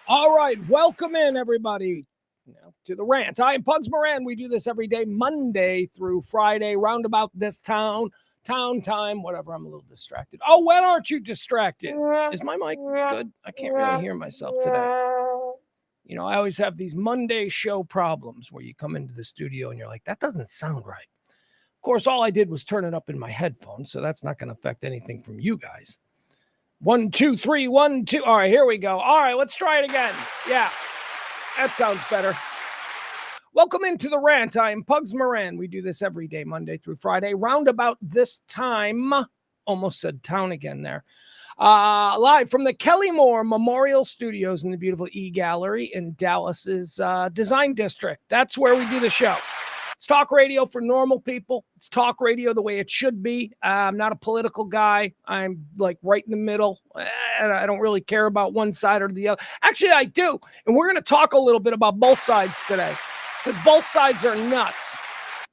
All right, welcome in, everybody, to the Rant. I am Pugs Moran. We do this every day, Monday through Friday, roundabout this town time, whatever. I'm a little distracted. Oh, when aren't you distracted? Is my mic good? I can't really hear myself today. I always have these Monday show problems where you come into the studio and you're like, that doesn't sound right. Of course, all I did was turn it up in my headphones, so that's not going to affect anything from you guys. 1, 2, 3, 1, 2. All right, here we go. All right, let's try it again. Yeah, that sounds better. Welcome into the Rant. I am Pugs Moran. We do this every day, Monday through Friday, roundabout this time. Almost said town again there. Live from the Kelly Moore Memorial Studios in the beautiful E-Gallery in Dallas's Design District. That's where we do the show. It's talk radio for normal people. It's talk radio the way it should be. I'm not a political guy. I'm like right in the middle. I don't really care about one side or the other. Actually, I do. And we're going to talk a little bit about both sides today because both sides are nuts.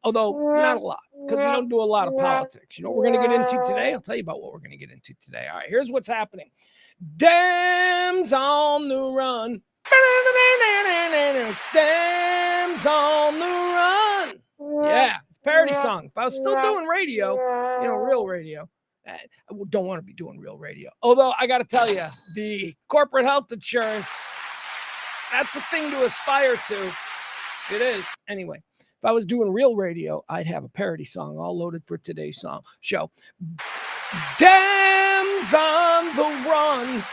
Although not a lot, because we don't do a lot of politics. You know what we're going to get into today? I'll tell you about what we're going to get into today. All right, here's what's happening. Dems on the run. Dems on the run. Yeah, it's a parody song. If I was still doing radio, real radio, I don't want to be doing real radio. Although I got to tell you, the corporate health insurance, that's a thing to aspire to. It is. Anyway, if I was doing real radio, I'd have a parody song all loaded for today's show. Dems on the run.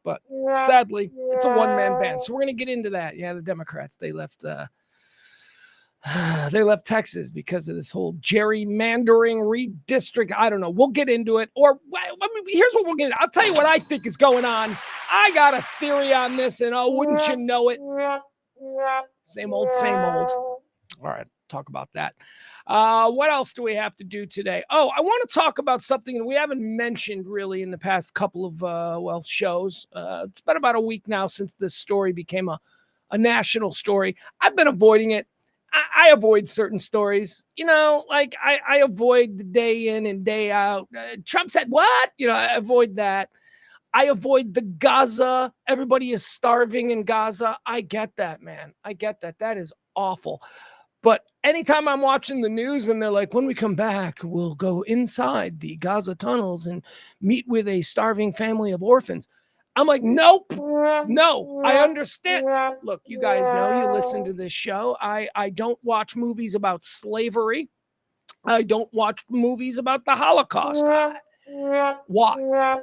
But sadly, it's a one-man band. So we're going to get into that. Yeah, the Democrats, they left Texas because of this whole gerrymandering redistrict. I don't know. We'll get into it. Or here's what we'll get into. I'll tell you what I think is going on. I got a theory on this, and wouldn't you know it? Same old, same old. All right, talk about that. What else do we have to do today? Oh, I want to talk about something that we haven't mentioned really in the past couple of, shows. It's been about a week now since this story became a national story. I've been avoiding it. I avoid certain stories, I avoid the day in and day out. Trump said what? I avoid that. I avoid the Gaza. Everybody is starving in Gaza. I get that, man. I get that. That is awful. But anytime I'm watching the news and they're like, when we come back, we'll go inside the Gaza tunnels and meet with a starving family of orphans. I'm like, nope, no, I understand. Look, you guys know, you listen to this show. I don't watch movies about slavery. I don't watch movies about the Holocaust. Why?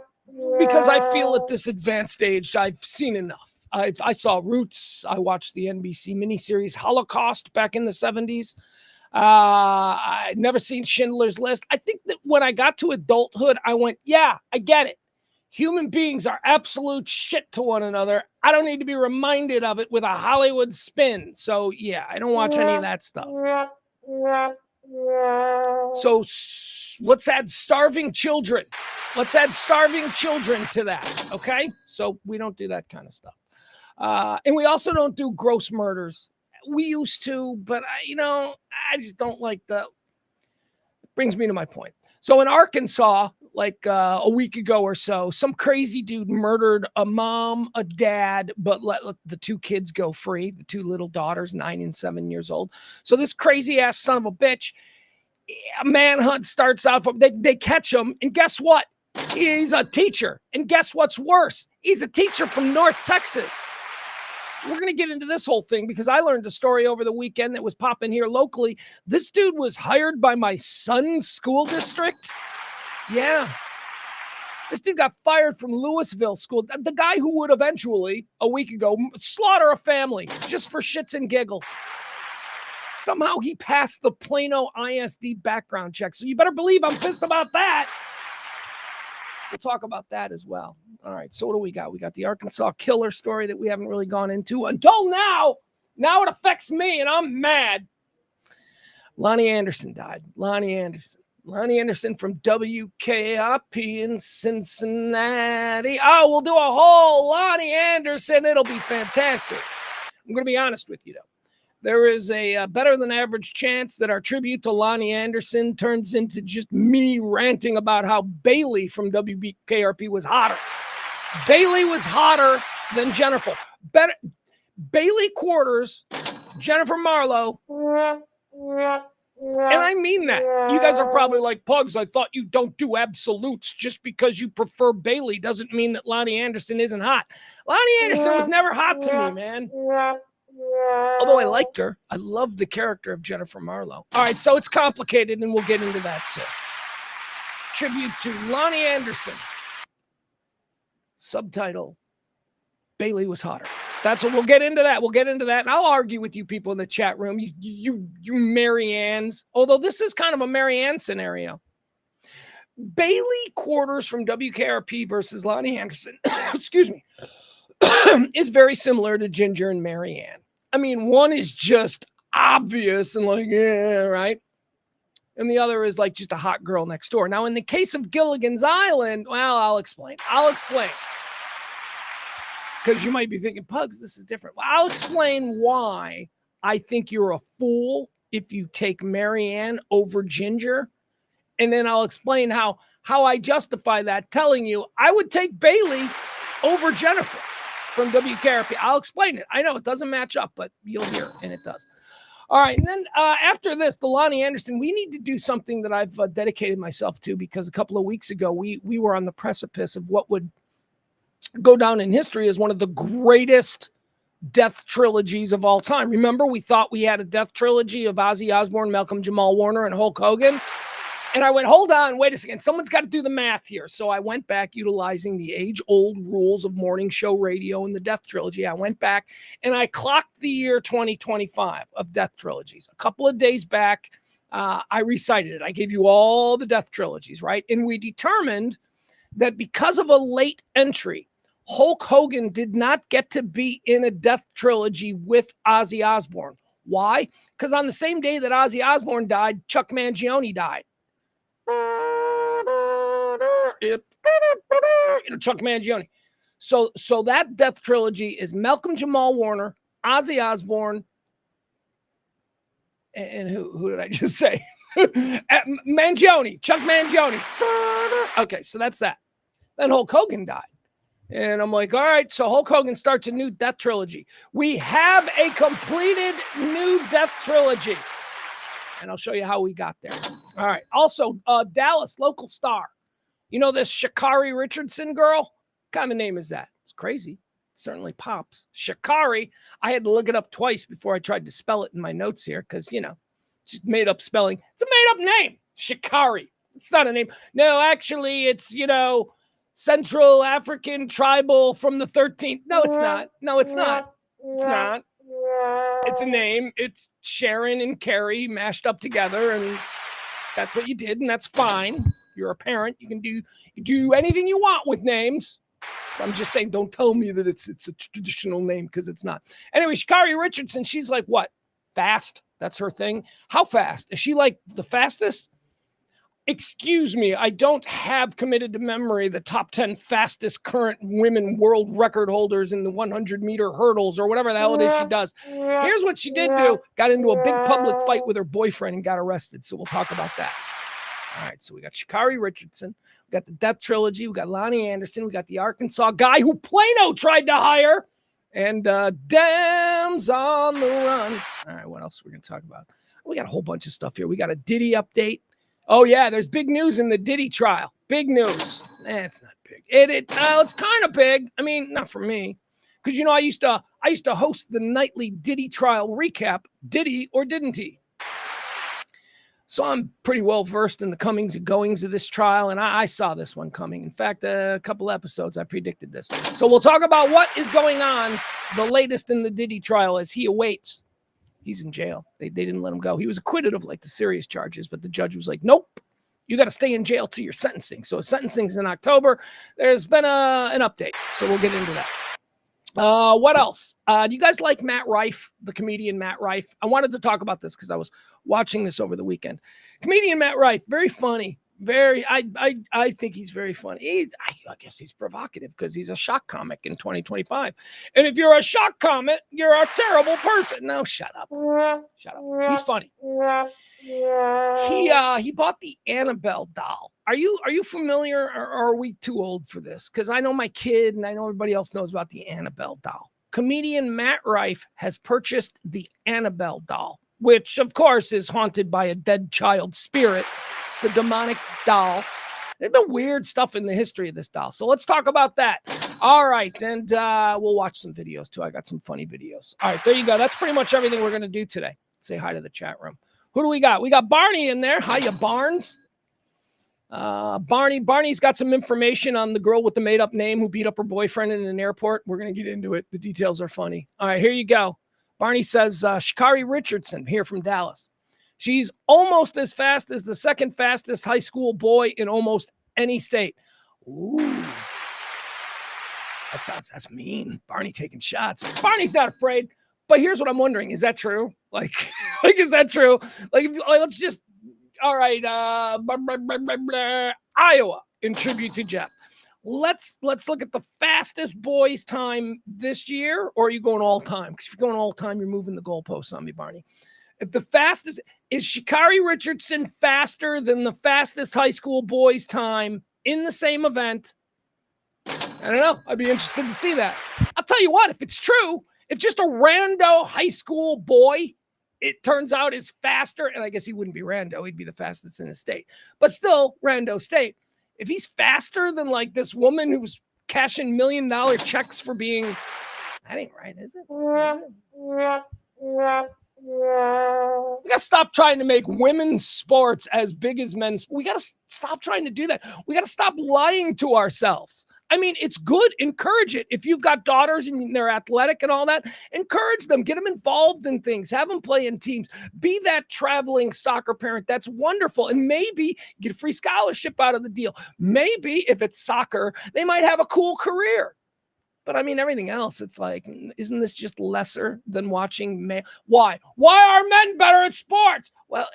Because I feel at this advanced age, I've seen enough. I saw Roots. I watched the NBC miniseries Holocaust back in the 70s. I'd never seen Schindler's List. I think that when I got to adulthood, I went, yeah, I get it. Human beings are absolute shit to one another. I don't need to be reminded of it with a Hollywood spin. So, yeah, I don't watch any of that stuff. So let's add starving children. Let's add starving children to that, okay? So we don't do that kind of stuff. And we also don't do gross murders. We used to, but I just don't like the... Brings me to my point. So in Arkansas, like a week ago or so, some crazy dude murdered a mom, a dad, but let the two kids go free, the two little daughters, 9 and 7 years old. So this crazy ass son of a bitch, a manhunt starts out. They catch him, and guess what? He's a teacher. And guess what's worse? He's a teacher from North Texas. We're going to get into this whole thing because I learned a story over the weekend that was popping here locally. This dude was hired by my son's school district. Yeah. This dude got fired from Louisville School. The guy who would eventually, a week ago, slaughter a family just for shits and giggles. Somehow he passed the Plano ISD background check. So you better believe I'm pissed about that. We'll talk about that as well. All right, so what do we got? We got the Arkansas killer story that we haven't really gone into until now. Now it affects me, and I'm mad. Loni Anderson died. Loni Anderson from WKIP in Cincinnati. Oh, we'll do a whole Loni Anderson. It'll be fantastic. I'm going to be honest with you, though. There is a better than average chance that our tribute to Loni Anderson turns into just me ranting about how Bailey from WKRP was hotter. Bailey was hotter than Jennifer. Better, Bailey Quarters, Jennifer Marlowe. And I mean that. You guys are probably like, Pugs, I thought you don't do absolutes. Just because you prefer Bailey doesn't mean that Loni Anderson isn't hot. Loni Anderson was never hot to me, man. Although I liked her. I loved the character of Jennifer Marlowe. All right, so it's complicated, and we'll get into that too. Tribute to Loni Anderson. Subtitle, Bailey was hotter. That's what we'll get into that. We'll get into that. And I'll argue with you people in the chat room. You Marianne's. Although this is kind of a Marianne scenario. Bailey Quarters from WKRP versus Loni Anderson, excuse me, is very similar to Ginger and Marianne. I mean, one is just obvious and like, yeah, right? And the other is like just a hot girl next door. Now, in the case of Gilligan's Island, well, I'll explain. Because you might be thinking, Pugs, this is different. Well, I'll explain why I think you're a fool if you take Marianne over Ginger. And then I'll explain how I justify that, telling you I would take Bailey over Jennifer from WKRP. I'll explain it. I know it doesn't match up, but you'll hear it, and it does. All right, and then after this, the Loni Anderson, we need to do something that I've dedicated myself to, because a couple of weeks ago, we were on the precipice of what would go down in history as one of the greatest death trilogies of all time. Remember, we thought we had a death trilogy of Ozzy Osbourne, Malcolm Jamal Warner, and Hulk Hogan. And I went, hold on, wait a second. Someone's got to do the math here. So I went back utilizing the age-old rules of morning show radio and the death trilogy. I went back and I clocked the year 2025 of death trilogies. A couple of days back, I recited it. I gave you all the death trilogies, right? And we determined that because of a late entry, Hulk Hogan did not get to be in a death trilogy with Ozzy Osbourne. Why? Because on the same day that Ozzy Osbourne died, Chuck Mangione died. Chuck Mangione. So that death trilogy is Malcolm Jamal Warner, Ozzy Osbourne, and who did I just say? Mangione, Chuck Mangione. Okay, so that's that. Then Hulk Hogan died. And I'm like, all right, so Hulk Hogan starts a new death trilogy. We have a completed new death trilogy. And I'll show you how we got there. All right. Also, Dallas, local star. You know this Sha'Carri Richardson girl? What kind of name is that? It's crazy. It certainly pops. Sha'Carri. I had to look it up twice before I tried to spell it in my notes here because, you know, it's just made up spelling. It's a made up name. Sha'Carri. It's not a name. No, actually, it's, you know, Central African tribal from the 13th. No, it's not. No, it's not. It's not. It's a name. It's Sharon and Carrie mashed up together, and that's what you did, and that's fine. You're a parent. You can do anything you want with names. I'm just saying, don't tell me that it's a traditional name, because it's not. Anyway, Sha'Carri Richardson, she's like what? Fast? That's her thing. How fast? Is she like the fastest? Excuse me, I don't have committed to memory the top 10 fastest current women world record holders in the 100-meter hurdles or whatever the hell it is she does. Here's what she did do. Got into a big public fight with her boyfriend and got arrested. So we'll talk about that. All right, so we got Sha'Carri Richardson. We got the Death Trilogy. We got Loni Anderson. We got the Arkansas guy who Plano tried to hire. And Dems on the run. All right, what else are we going to talk about? We got a whole bunch of stuff here. We got a Diddy update. Oh, yeah, there's big news in the Diddy trial. Big news. It's not big. It's kind of big. I mean, not for me. Because, you know, I used to host the nightly Diddy trial recap. Diddy or didn't he? So I'm pretty well versed in the comings and goings of this trial, and I saw this one coming. In fact, a couple episodes, I predicted this. So we'll talk about what is going on, the latest in the Diddy trial as he awaits. He's in jail. They didn't let him go. He was acquitted of like the serious charges, but the judge was like, nope, you got to stay in jail till your sentencing. So his sentencing is in October. There's been an update, so we'll get into that. What else? Do you guys like Matt Rife, the comedian Matt Rife? I wanted to talk about this because I was watching this over the weekend. Comedian Matt Rife, very funny, I think he's very funny. I guess he's provocative because he's a shock comic in 2025. And if you're a shock comic, you're a terrible person. No, shut up. Shut up. He's funny. He bought the Annabelle doll. Are you familiar, or are we too old for this? Because I know my kid and I know everybody else knows about the Annabelle doll. Comedian Matt Rife has purchased the Annabelle doll, which of course is haunted by a dead child spirit. It's a demonic doll. There's been weird stuff in the history of this doll. So let's talk about that. All right. And we'll watch some videos too. I got some funny videos. All right, there you go. That's pretty much everything we're going to do today. Say hi to the chat room. Who do we got? We got Barney in there. Hiya, Barnes. Barney's got some information on the girl with the made-up name who beat up her boyfriend in an airport. We're going to get into it. The details are funny. All right, here you go. Barney says, Sha'Carri Richardson here from Dallas. She's almost as fast as the second fastest high school boy in almost any state. Ooh. That's mean. Barney taking shots. Barney's not afraid. But here's what I'm wondering. Is that true? Like is that true? Let's just, all right. Iowa in tribute to Jeff. Let's look at the fastest boys time this year, or are you going all time? Because if you're going all time, you're moving the goalposts on me, Barney. If the fastest, is Sha'Carri Richardson faster than the fastest high school boys time in the same event? I don't know. I'd be interested to see that. I'll tell you what, if it's true, if just a rando high school boy, it turns out is faster, and I guess he wouldn't be rando, he'd be the fastest in his state, but still rando state. If he's faster than like this woman who's cashing $1 million checks for being, that ain't right, is it? We got to stop trying to make women's sports as big as men's. We got to stop trying to do that. We got to stop lying to ourselves. I mean, it's good. Encourage it. If you've got daughters and they're athletic and all that, encourage them. Get them involved in things. Have them play in teams. Be that traveling soccer parent. That's wonderful. And maybe get a free scholarship out of the deal. Maybe if it's soccer, they might have a cool career. But I mean, everything else, it's like, isn't this just lesser than watching men? Why? Why are men better at sports? Well,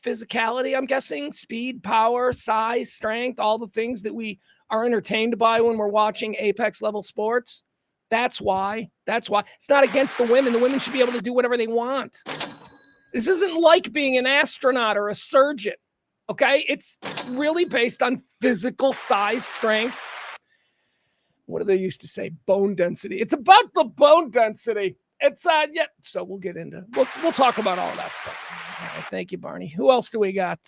physicality, I'm guessing, speed, power, size, strength, all the things that we are entertained by when we're watching apex level sports. That's why. It's not against the women. The women should be able to do whatever they want. This isn't like being an astronaut or a surgeon. Okay. It's really based on physical size, strength. What do they used to say? Bone density. It's about the bone density. It's yeah. So we'll get into. We'll talk about all of that stuff. All right, thank you, Barney. Who else do we got?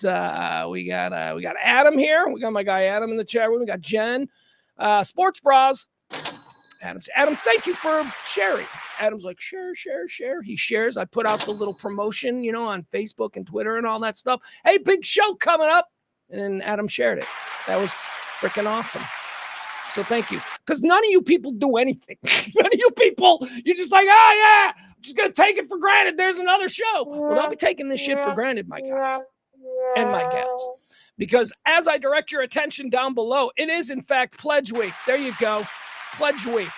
We got Adam here. We got my guy Adam in the chat room. We got Jen, Sports Bras. Adam, thank you for sharing. Adam's like share. He shares. I put out the little promotion, on Facebook and Twitter and all that stuff. Hey, big show coming up, and then Adam shared it. That was freaking awesome. So thank you. Because none of you people do anything. None of you people, you're just like, oh, yeah, I'm just going to take it for granted. There's another show. Well, don't be taking this shit for granted, my guys and my gals. Because as I direct your attention down below, it is, in fact, Pledge Week. There you go. Pledge Week.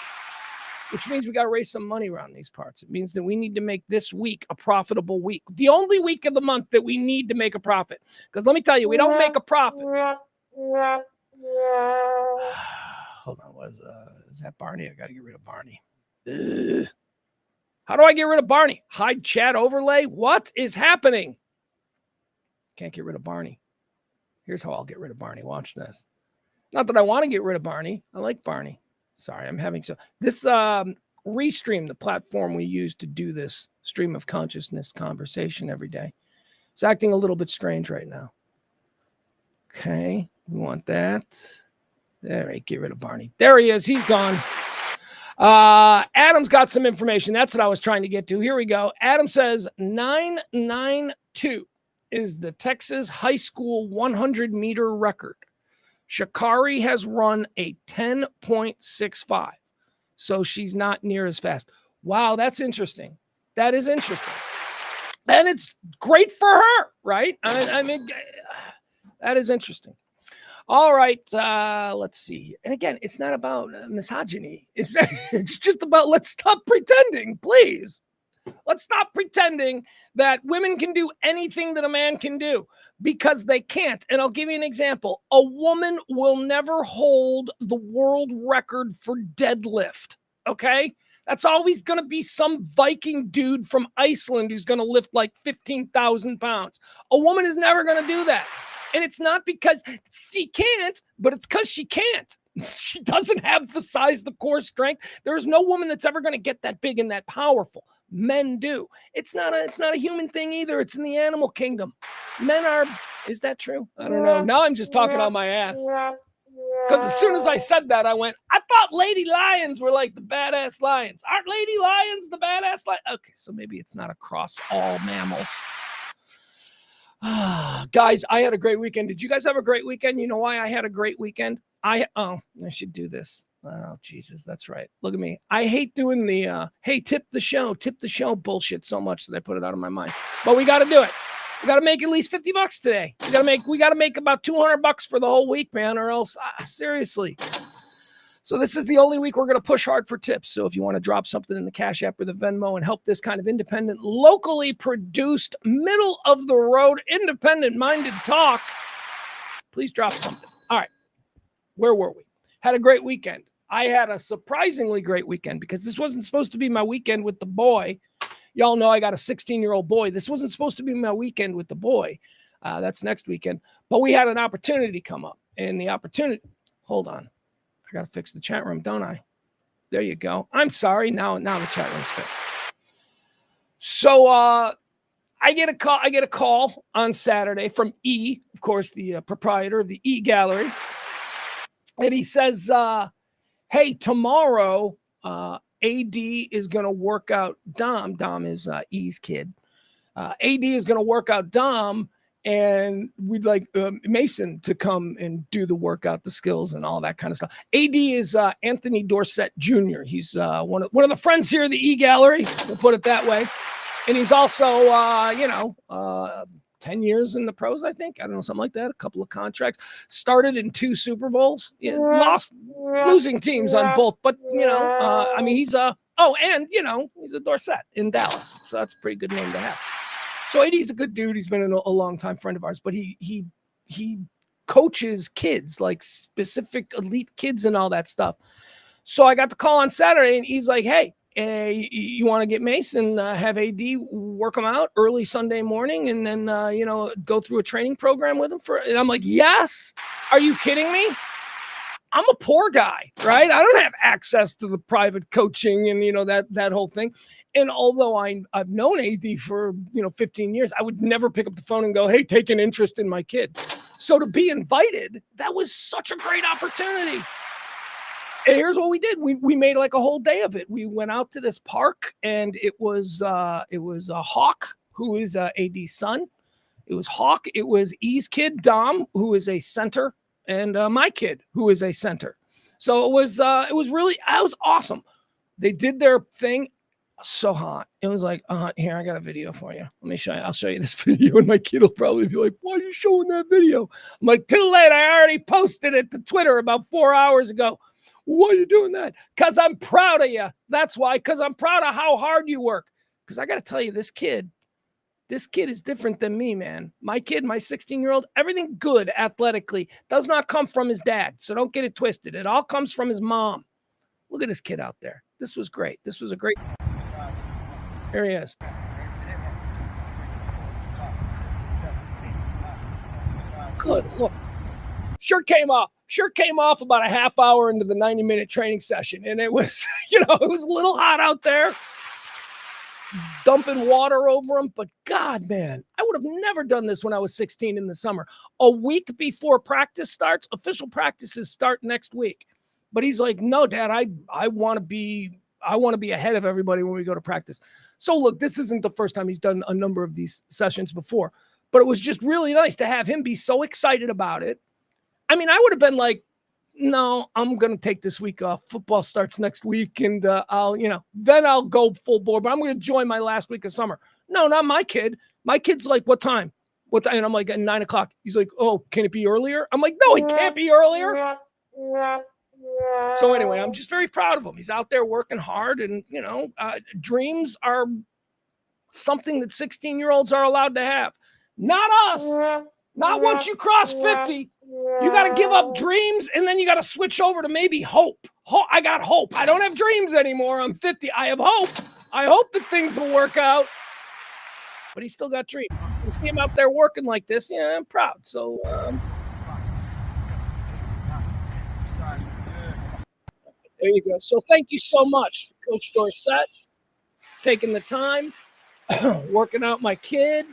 Which means we got to raise some money around these parts. It means that we need to make this week a profitable week. The only week of the month that we need to make a profit. Because let me tell you, we don't make a profit. Hold on, is that Barney? I got to get rid of Barney. How do I get rid of Barney? Hide chat overlay? What is happening? Can't get rid of Barney. Here's how I'll get rid of Barney. Watch this. Not that I want to get rid of Barney. I like Barney. Sorry, I'm having this Restream, the platform we use to do this stream of consciousness conversation every day. It's acting a little bit strange right now. Okay, we want that. All right, get rid of Barney. There he is. He's gone. Adam's got some information. That's what I was trying to get to. Here we go. Adam says 992 is the Texas high school 100-meter record. Sha'Carri has run a 10.65, so she's not near as fast. Wow, that's interesting. That is interesting. And it's great for her, right? I mean, that is interesting. All right, let's see. And again, it's not about misogyny. It's just about let's stop pretending, please. Let's stop pretending that women can do anything that a man can do, because they can't. And I'll give you an example. A woman will never hold the world record for deadlift, okay? That's always going to be some Viking dude from Iceland who's going to lift like 15,000 pounds. A woman is never going to do that. And it's not because she can't, but it's because she can't. She doesn't have the size, the core strength. There's no woman that's ever going to get that big and that powerful. Men do. It's not a human thing either. It's in the animal kingdom. Men are, is that true? I don't know. Now I'm just talking on my ass. Because as soon as I said that, I went, I thought lady lions were like the badass lions. Aren't lady lions the badass lions? Okay, so maybe it's not across all mammals. Guys, I had a great weekend. Did you guys have a great weekend? You know why I had a great weekend? I should do this. Oh, Jesus, that's right. Look at me. I hate doing the, hey, tip the show bullshit so much that I put it out of my mind. But we got to do it. We got to make at least $50 today. We got to make about $200 for the whole week, man, or else, seriously. So this is the only week we're going to push hard for tips. So if you want to drop something in the Cash App or the Venmo and help this kind of independent, locally produced, middle of the road, independent minded talk, please drop something. All right. Where were we? Had a great weekend. I had a surprisingly great weekend because this wasn't supposed to be my weekend with the boy. Y'all know I got a 16-year-old boy. This wasn't supposed to be my weekend with the boy. That's next weekend. But we had an opportunity come up. And the opportunity, hold on. I got to fix the chat room, don't I? There you go. I'm sorry. Now the chat room's fixed. So I get a call on Saturday from E, of course, the proprietor of the E Gallery. And he says, hey, tomorrow, AD is going to work out Dom. Dom is E's kid. AD is going to work out Dom, and we'd like Mason to come and do the workout, the skills, and all that kind of stuff. AD is Anthony Dorsett Jr. He's one of the friends here at the E Gallery. We'll put it that way. And he's also, 10 years in the pros, I think. I don't know, something like that. A couple of contracts. Started in 2 Super Bowls. Losing teams on both. But, he's he's a Dorsett in Dallas. So that's a pretty good name to have. So AD's a good dude. He's been a long-time friend of ours. But he coaches kids, like specific elite kids and all that stuff. So I got the call on Saturday, and he's like, hey, you want to get Mason, have AD work him out early Sunday morning, and then, go through a training program with him and I'm like, yes. Are you kidding me? I'm a poor guy, right? I don't have access to the private coaching and, that whole thing. And although I've known AD for, 15 years, I would never pick up the phone and go, hey, take an interest in my kid. So to be invited, that was such a great opportunity. And here's what we did. We made like a whole day of it. We went out to this park, and it was Hawk, who is AD's son. It was Hawk. It was E's kid, Dom, who is a center, and my kid, who is a center. So it was awesome. They did their thing. So hot. It was like, here, I got a video for you. Let me show you. I'll show you this video, and my kid will probably be like, why are you showing that video? I'm like, too late. I already posted it to Twitter about 4 hours ago. Why are you doing that? Because I'm proud of you. That's why. Because I'm proud of how hard you work. Because I got to tell you, this kid is different than me, man. My kid, my 16-year-old, everything good athletically does not come from his dad. So don't get it twisted. It all comes from his mom. Look at this kid out there. This was great. This was a great. Here he is. Good. Look. Shirt came off about a half hour into the 90-minute training session. And it was, it was a little hot out there, dumping water over him. But God, man, I would have never done this when I was 16 in the summer. A week before practice starts, official practices start next week. But he's like, no, Dad, I want to be ahead of everybody when we go to practice. So look, this isn't the first time he's done a number of these sessions before, but it was just really nice to have him be so excited about it. I mean, I would have been like, no, I'm going to take this week off. Football starts next week, and then I'll go full board, but I'm going to enjoy my last week of summer. No, not my kid. My kid's like, what time? And I'm like, at 9:00. He's like, oh, can it be earlier? I'm like, no, it can't be earlier. So anyway, I'm just very proud of him. He's out there working hard, and, dreams are something that 16-year-olds are allowed to have. Not us. Not once you cross 50. You got to give up dreams, and then you got to switch over to maybe hope. I got hope. I don't have dreams anymore. I'm 50. I have hope. I hope that things will work out. But he still got dreams. You see him out there working like this, yeah, I'm proud. So, there you go. So thank you so much, Coach Dorsett, taking the time, working out my kid.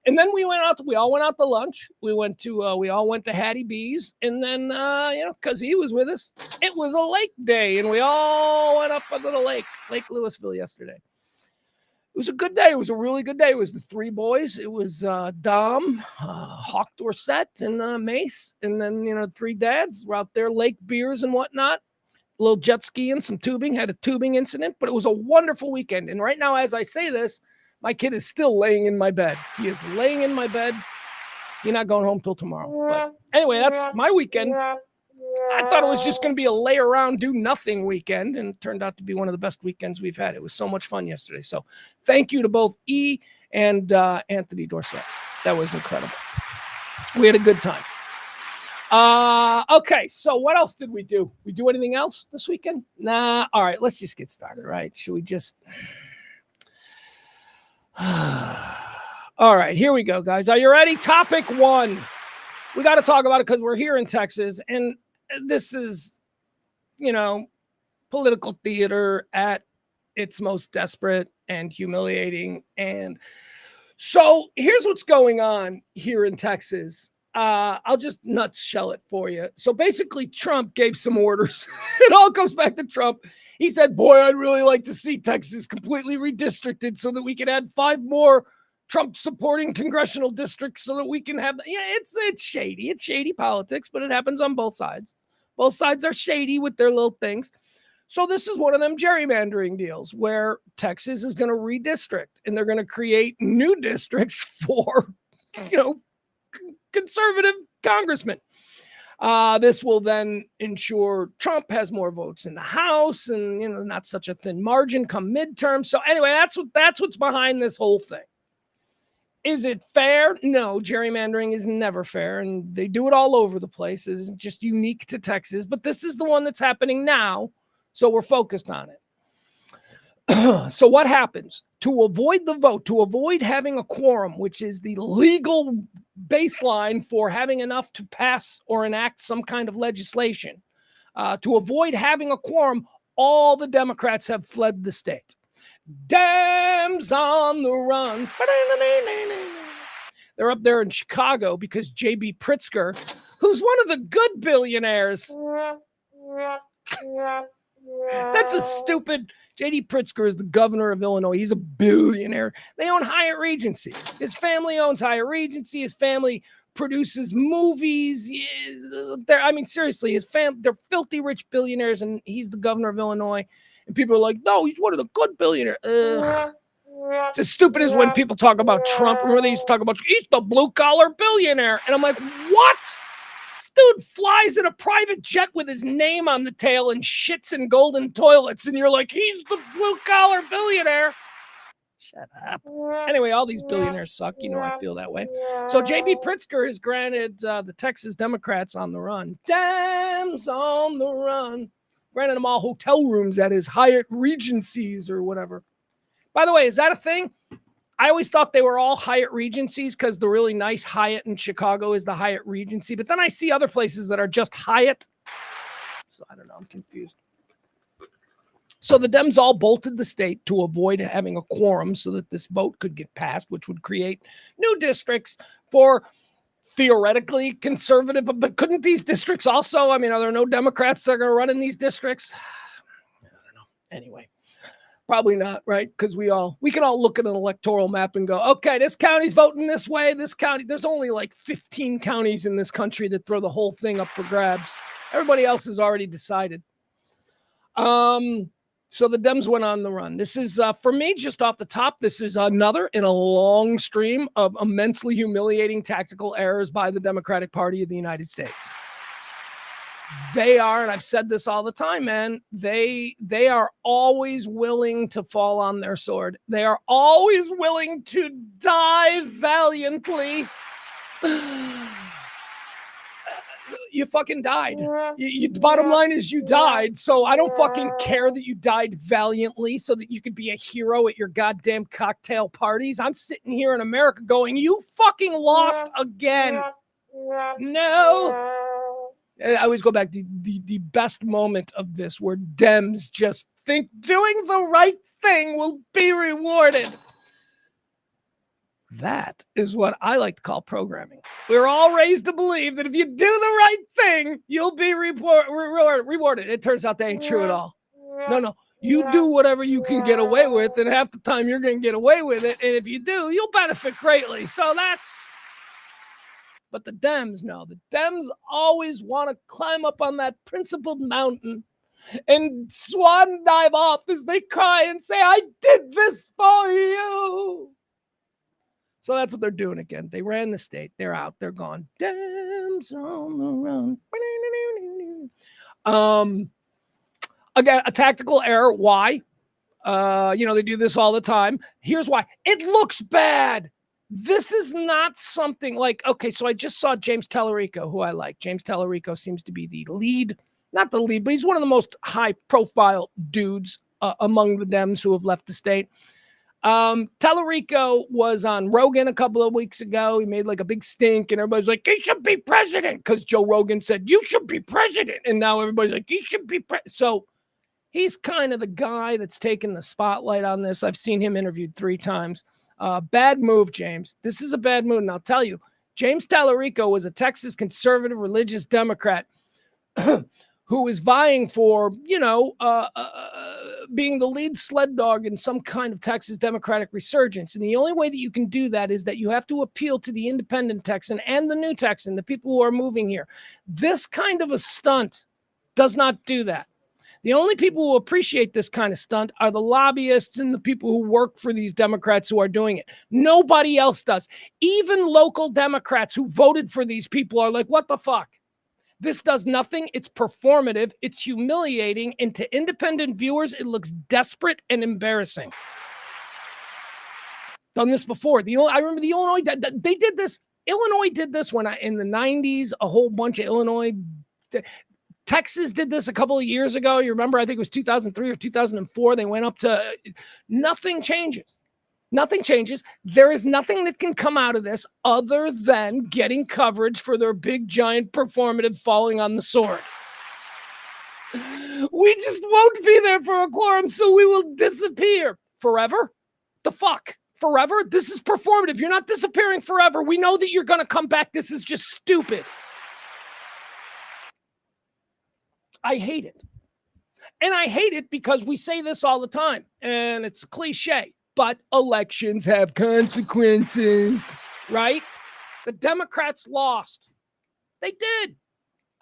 And then we all went out to lunch. We all went to Hattie B's. And then, because he was with us, it was a lake day. And we all went up under the Lake Louisville yesterday. It was a good day. It was a really good day. It was the three boys. It was Dom, Hawk Dorsett, and Mace. And then, three dads were out there, lake beers and whatnot. A little jet ski and some tubing. Had a tubing incident. But it was a wonderful weekend. And right now, as I say this, my kid is still laying in my bed. He is laying in my bed. He's not going home till tomorrow. But anyway, that's my weekend. I thought it was just going to be a lay around, do nothing weekend, and it turned out to be one of the best weekends we've had. It was so much fun yesterday. So thank you to both E and Anthony Dorsett. That was incredible. We had a good time. Okay, so what else did we do? We do anything else this weekend? Nah. All right, let's just get started, right? Should we just... All right, here we go, guys. Are you ready? Topic 1. We got to talk about it because we're here in Texas, and this is, political theater at its most desperate and humiliating. And so here's what's going on here in Texas. I'll just nutshell it for you. So basically, Trump gave some orders. It all comes back to Trump. He said, boy, I'd really like to see Texas completely redistricted so that we could add 5 more Trump-supporting congressional districts so that we can have... it's shady. It's shady politics, but it happens on both sides. Both sides are shady with their little things. So this is one of them gerrymandering deals where Texas is going to redistrict, and they're going to create new districts for, conservative congressmen. This will then ensure Trump has more votes in the House and, not such a thin margin come midterm. So anyway, that's what's behind this whole thing. Is it fair? No, gerrymandering is never fair, and they do it all over the place. It's just unique to Texas, but this is the one that's happening now, so we're focused on it. So what happens? To avoid the vote, to avoid having a quorum, which is the legal baseline for having enough to pass or enact some kind of legislation, to avoid having a quorum, all the Democrats have fled the state. Dems on the run. They're up there in Chicago because J.B. Pritzker, who's one of the good billionaires. That's a stupid... J.D. Pritzker is the governor of Illinois. He's a billionaire. They own Hyatt Regency. His family owns Hyatt Regency. His family produces movies. Seriously, they're filthy rich billionaires, and he's the governor of Illinois. And people are like, no, he's one of the good billionaires. It's as stupid as when people talk about Trump. Remember they used to talk about, he's the blue-collar billionaire. And I'm like, what? This dude flies in a private jet with his name on the tail and shits in golden toilets. And you're like, he's the blue-collar billionaire. Shut up. Anyway, all these billionaires suck. I feel that way. So J.B. Pritzker has granted the Texas Democrats on the run. Dems on the run. Granted them all hotel rooms at his Hyatt Regencies or whatever. By the way, is that a thing? I always thought they were all Hyatt Regencies because the really nice Hyatt in Chicago is the Hyatt Regency. But then I see other places that are just Hyatt. So I don't know. I'm confused. So the Dems all bolted the state to avoid having a quorum so that this vote could get passed, which would create new districts for theoretically conservative. But couldn't these districts also? Are there no Democrats that are going to run in these districts? I don't know. Anyway. Probably not, right? Because we can all look at an electoral map and go, okay, this county's voting this way. This county, there's only like 15 counties in this country that throw the whole thing up for grabs. Everybody else has already decided. So the Dems went on the run. This is, for me, just off the top, this is another in a long stream of immensely humiliating tactical errors by the Democratic Party of the United States. They are, and I've said this all the time, man, they are always willing to fall on their sword. They are always willing to die valiantly. You fucking died. The bottom line is you died, so I don't fucking care that you died valiantly so that you could be a hero at your goddamn cocktail parties. I'm sitting here in America going, you fucking lost again. No. I always go back to the best moment of this where Dems just think doing the right thing will be rewarded. That is what I like to call programming. We're all raised to believe that if you do the right thing, you'll be rewarded. It turns out that ain't true at all. No. You do whatever you can get away with, and half the time you're going to get away with it. And if you do, you'll benefit greatly. So that's... But the Dems, no. The Dems always want to climb up on that principled mountain and swan dive off as they cry and say, I did this for you. So that's what they're doing again. They ran the state. They're out. They're gone. Dems on the run. Again, a tactical error. Why? They do this all the time. Here's why. It looks bad. This is not something like, okay, so I just saw James Tallarico, who I like. James Tallarico seems to be the lead, not the lead, but he's one of the most high-profile dudes among the Dems who have left the state. Tallarico was on Rogan a couple of weeks ago. He made like a big stink, and everybody's like, he should be president, because Joe Rogan said, you should be president. And now everybody's like, he should be president. So he's kind of the guy that's taken the spotlight on this. I've seen him interviewed 3 times. Bad move, James. This is a bad move. And I'll tell you, James Tallarico was a Texas conservative religious Democrat who is vying for, being the lead sled dog in some kind of Texas Democratic resurgence. And the only way that you can do that is that you have to appeal to the independent Texan and the new Texan, the people who are moving here. This kind of a stunt does not do that. The only people who appreciate this kind of stunt are the lobbyists and the people who work for these Democrats who are doing it. Nobody else does. Even local Democrats who voted for these people are like, what the fuck? This does nothing. It's performative. It's humiliating. And to independent viewers, it looks desperate and embarrassing. Done this before. I remember the Illinois, they did this. Illinois did this in the 90s, a whole bunch of Illinois. Texas did this a couple of years ago. You remember, I think it was 2003 or 2004. They went up to, nothing changes. Nothing changes. There is nothing that can come out of this other than getting coverage for their big, giant, performative falling on the sword. We just won't be there for a quorum, so we will disappear. Forever? The fuck? Forever? This is performative. You're not disappearing forever. We know that you're going to come back. This is just stupid. I hate it. And I hate it because we say this all the time, and it's a cliche. But elections have consequences, right? The Democrats lost. They did.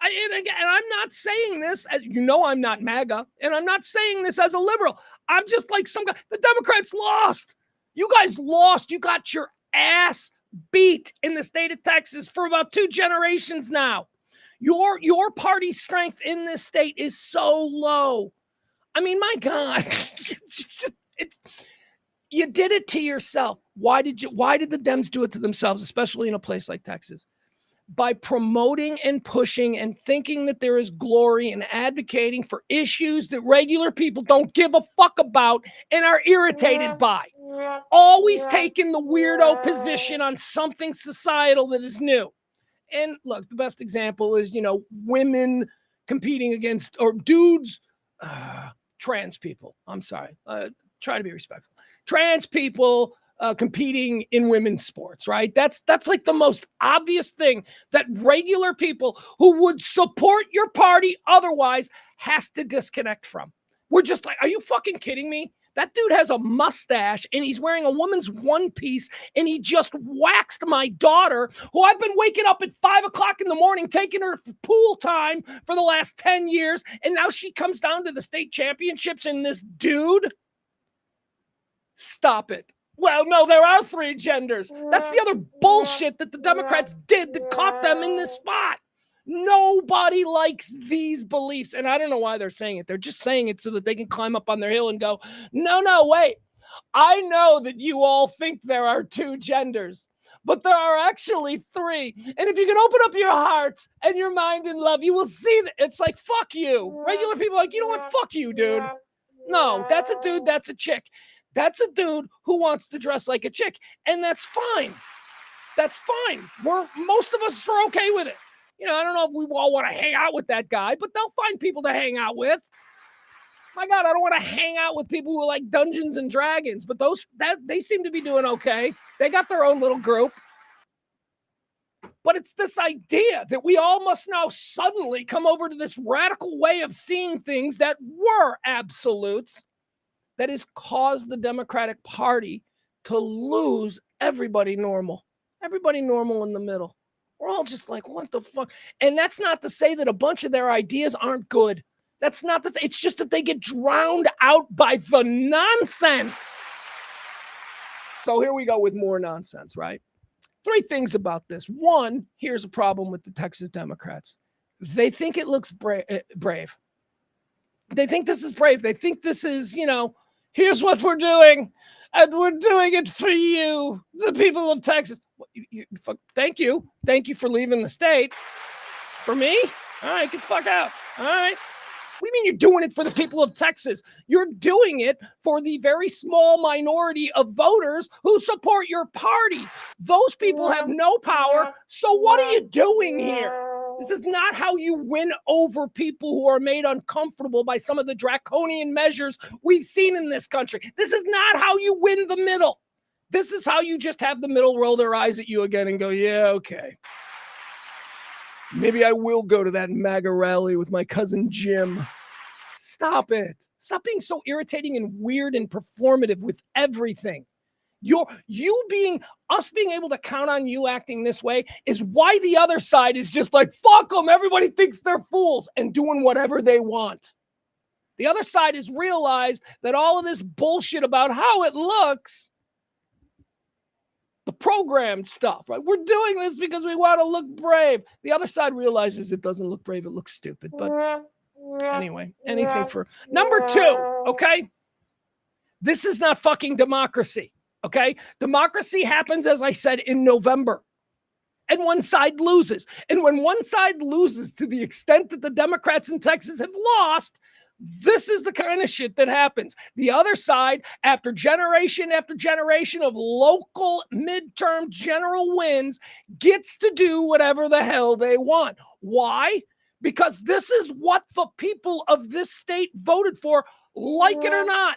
And I'm not saying this as, I'm not MAGA, and I'm not saying this as a liberal. I'm just like some guy. The Democrats lost. You guys lost. You got your ass beat in the state of Texas for about 2 generations now. Your party strength in this state is so low. I mean, my God, you did it to yourself. Why did the Dems do it to themselves, especially in a place like Texas? By promoting and pushing and thinking that there is glory in advocating for issues that regular people don't give a fuck about and are irritated by. Always taking the weirdo position on something societal that is new. And look, the best example is, women competing against, or dudes, trans people. I'm sorry. Try to be respectful. Trans people competing in women's sports, right? That's like the most obvious thing that regular people who would support your party otherwise has to disconnect from. We're just like, are you fucking kidding me? That dude has a mustache and he's wearing a woman's one piece and he just waxed my daughter, who I've been waking up at 5 o'clock in the morning, taking her pool time for the last 10 years. And now she comes down to the state championships and this dude. Stop it. Well, no, there are 3 genders. That's the other bullshit that the Democrats did that caught them in this spot. Nobody likes these beliefs. And I don't know why they're saying it. They're just saying it so that they can climb up on their hill and go, no, wait. I know that you all think there are two genders, but there are actually three. And if you can open up your heart and your mind and love, you will see that it's like, fuck you. Regular people are like, you know what? Fuck you, dude. No, that's a dude. That's a chick. That's a dude who wants to dress like a chick. And that's fine. That's fine. Most of us are okay with it. You know, I don't know if we all want to hang out with that guy, but they'll find people to hang out with. My God, I don't want to hang out with people who like Dungeons and Dragons, but they seem to be doing okay. They got their own little group. But it's this idea that we all must now suddenly come over to this radical way of seeing things that were absolutes that has caused the Democratic Party to lose everybody normal in the middle. We're all just like, what the fuck? And that's not to say that a bunch of their ideas aren't good. That's not to say, it's just that they get drowned out by the nonsense. So here we go with more nonsense, right? 3 things about this. 1, here's a problem with the Texas Democrats. They think it looks brave. They think this is brave. They think this is, here's what we're doing. And we're doing it for you, the people of Texas. Thank you. Thank you for leaving the state. For me? All right, get the fuck out. All right. What do you mean you're doing it for the people of Texas? You're doing it for the very small minority of voters who support your party. Those people have no power. So what are you doing here? This is not how you win over people who are made uncomfortable by some of the draconian measures we've seen in this country. This is not how you win the middle. This is how you just have the middle roll their eyes at you again and go, yeah, okay. Maybe I will go to that MAGA rally with my cousin Jim. Stop it. Stop being so irritating and weird and performative with everything. Us being able to count on you acting this way is why the other side is just like, fuck them. Everybody thinks they're fools and doing whatever they want. The other side has realized that all of this bullshit about how it looks, the programmed stuff, right? We're doing this because we want to look brave. The other side realizes it doesn't look brave. It looks stupid. But anyway, anything for number 2, okay? This is not fucking democracy, okay? Democracy happens, as I said, in November. And one side loses. And when one side loses to the extent that the Democrats in Texas have lost, this is the kind of shit that happens. The other side, after generation of local midterm general wins, gets to do whatever the hell they want. Why? Because this is what the people of this state voted for, like it or not.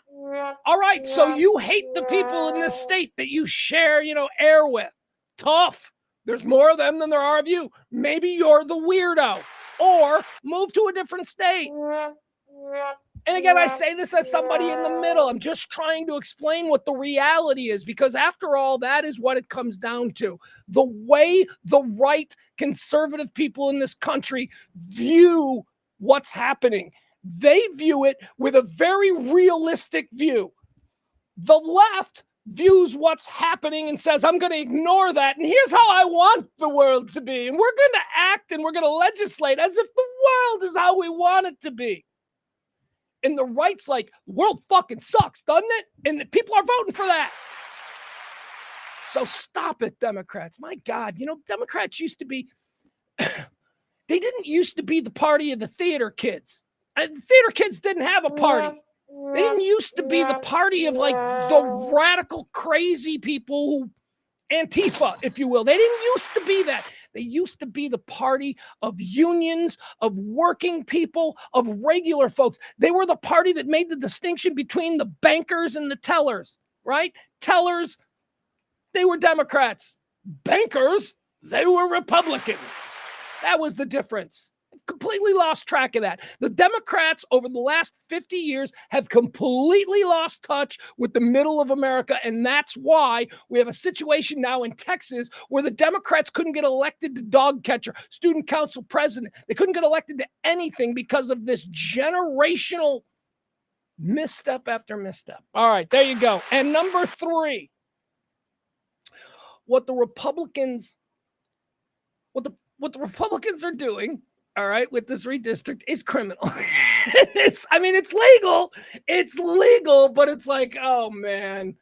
All right, so you hate the people in this state that you share, air with. Tough. There's more of them than there are of you. Maybe you're the weirdo. Or move to a different state. And again, I say this as somebody in the middle. I'm just trying to explain what the reality is, because after all, that is what it comes down to. The way the right conservative people in this country view what's happening. They view it with a very realistic view. The left views what's happening and says, I'm going to ignore that. And here's how I want the world to be. And we're going to act and we're going to legislate as if the world is how we want it to be. And the right's like, the world fucking sucks, doesn't it? And the people are voting for that. So stop it, Democrats. My God, Democrats used to be, they didn't used to be the party of the theater kids. The theater kids didn't have a party. They didn't used to be the party of like the radical crazy people who, Antifa, if you will. They didn't used to be that. They used to be the party of unions, of working people, of regular folks. They were the party that made the distinction between the bankers and the tellers, right? Tellers, they were Democrats. Bankers, they were Republicans. That was the difference. Completely lost track of that. The Democrats over the last 50 years have completely lost touch with the middle of America, and that's why we have a situation now in Texas where the Democrats couldn't get elected to dog catcher, student council president. They couldn't get elected to anything because of this generational misstep after misstep. All right, there you go. And number 3, what the what the Republicans are doing, all right, with this redistrict is criminal. It's legal. It's legal, but it's like, oh man,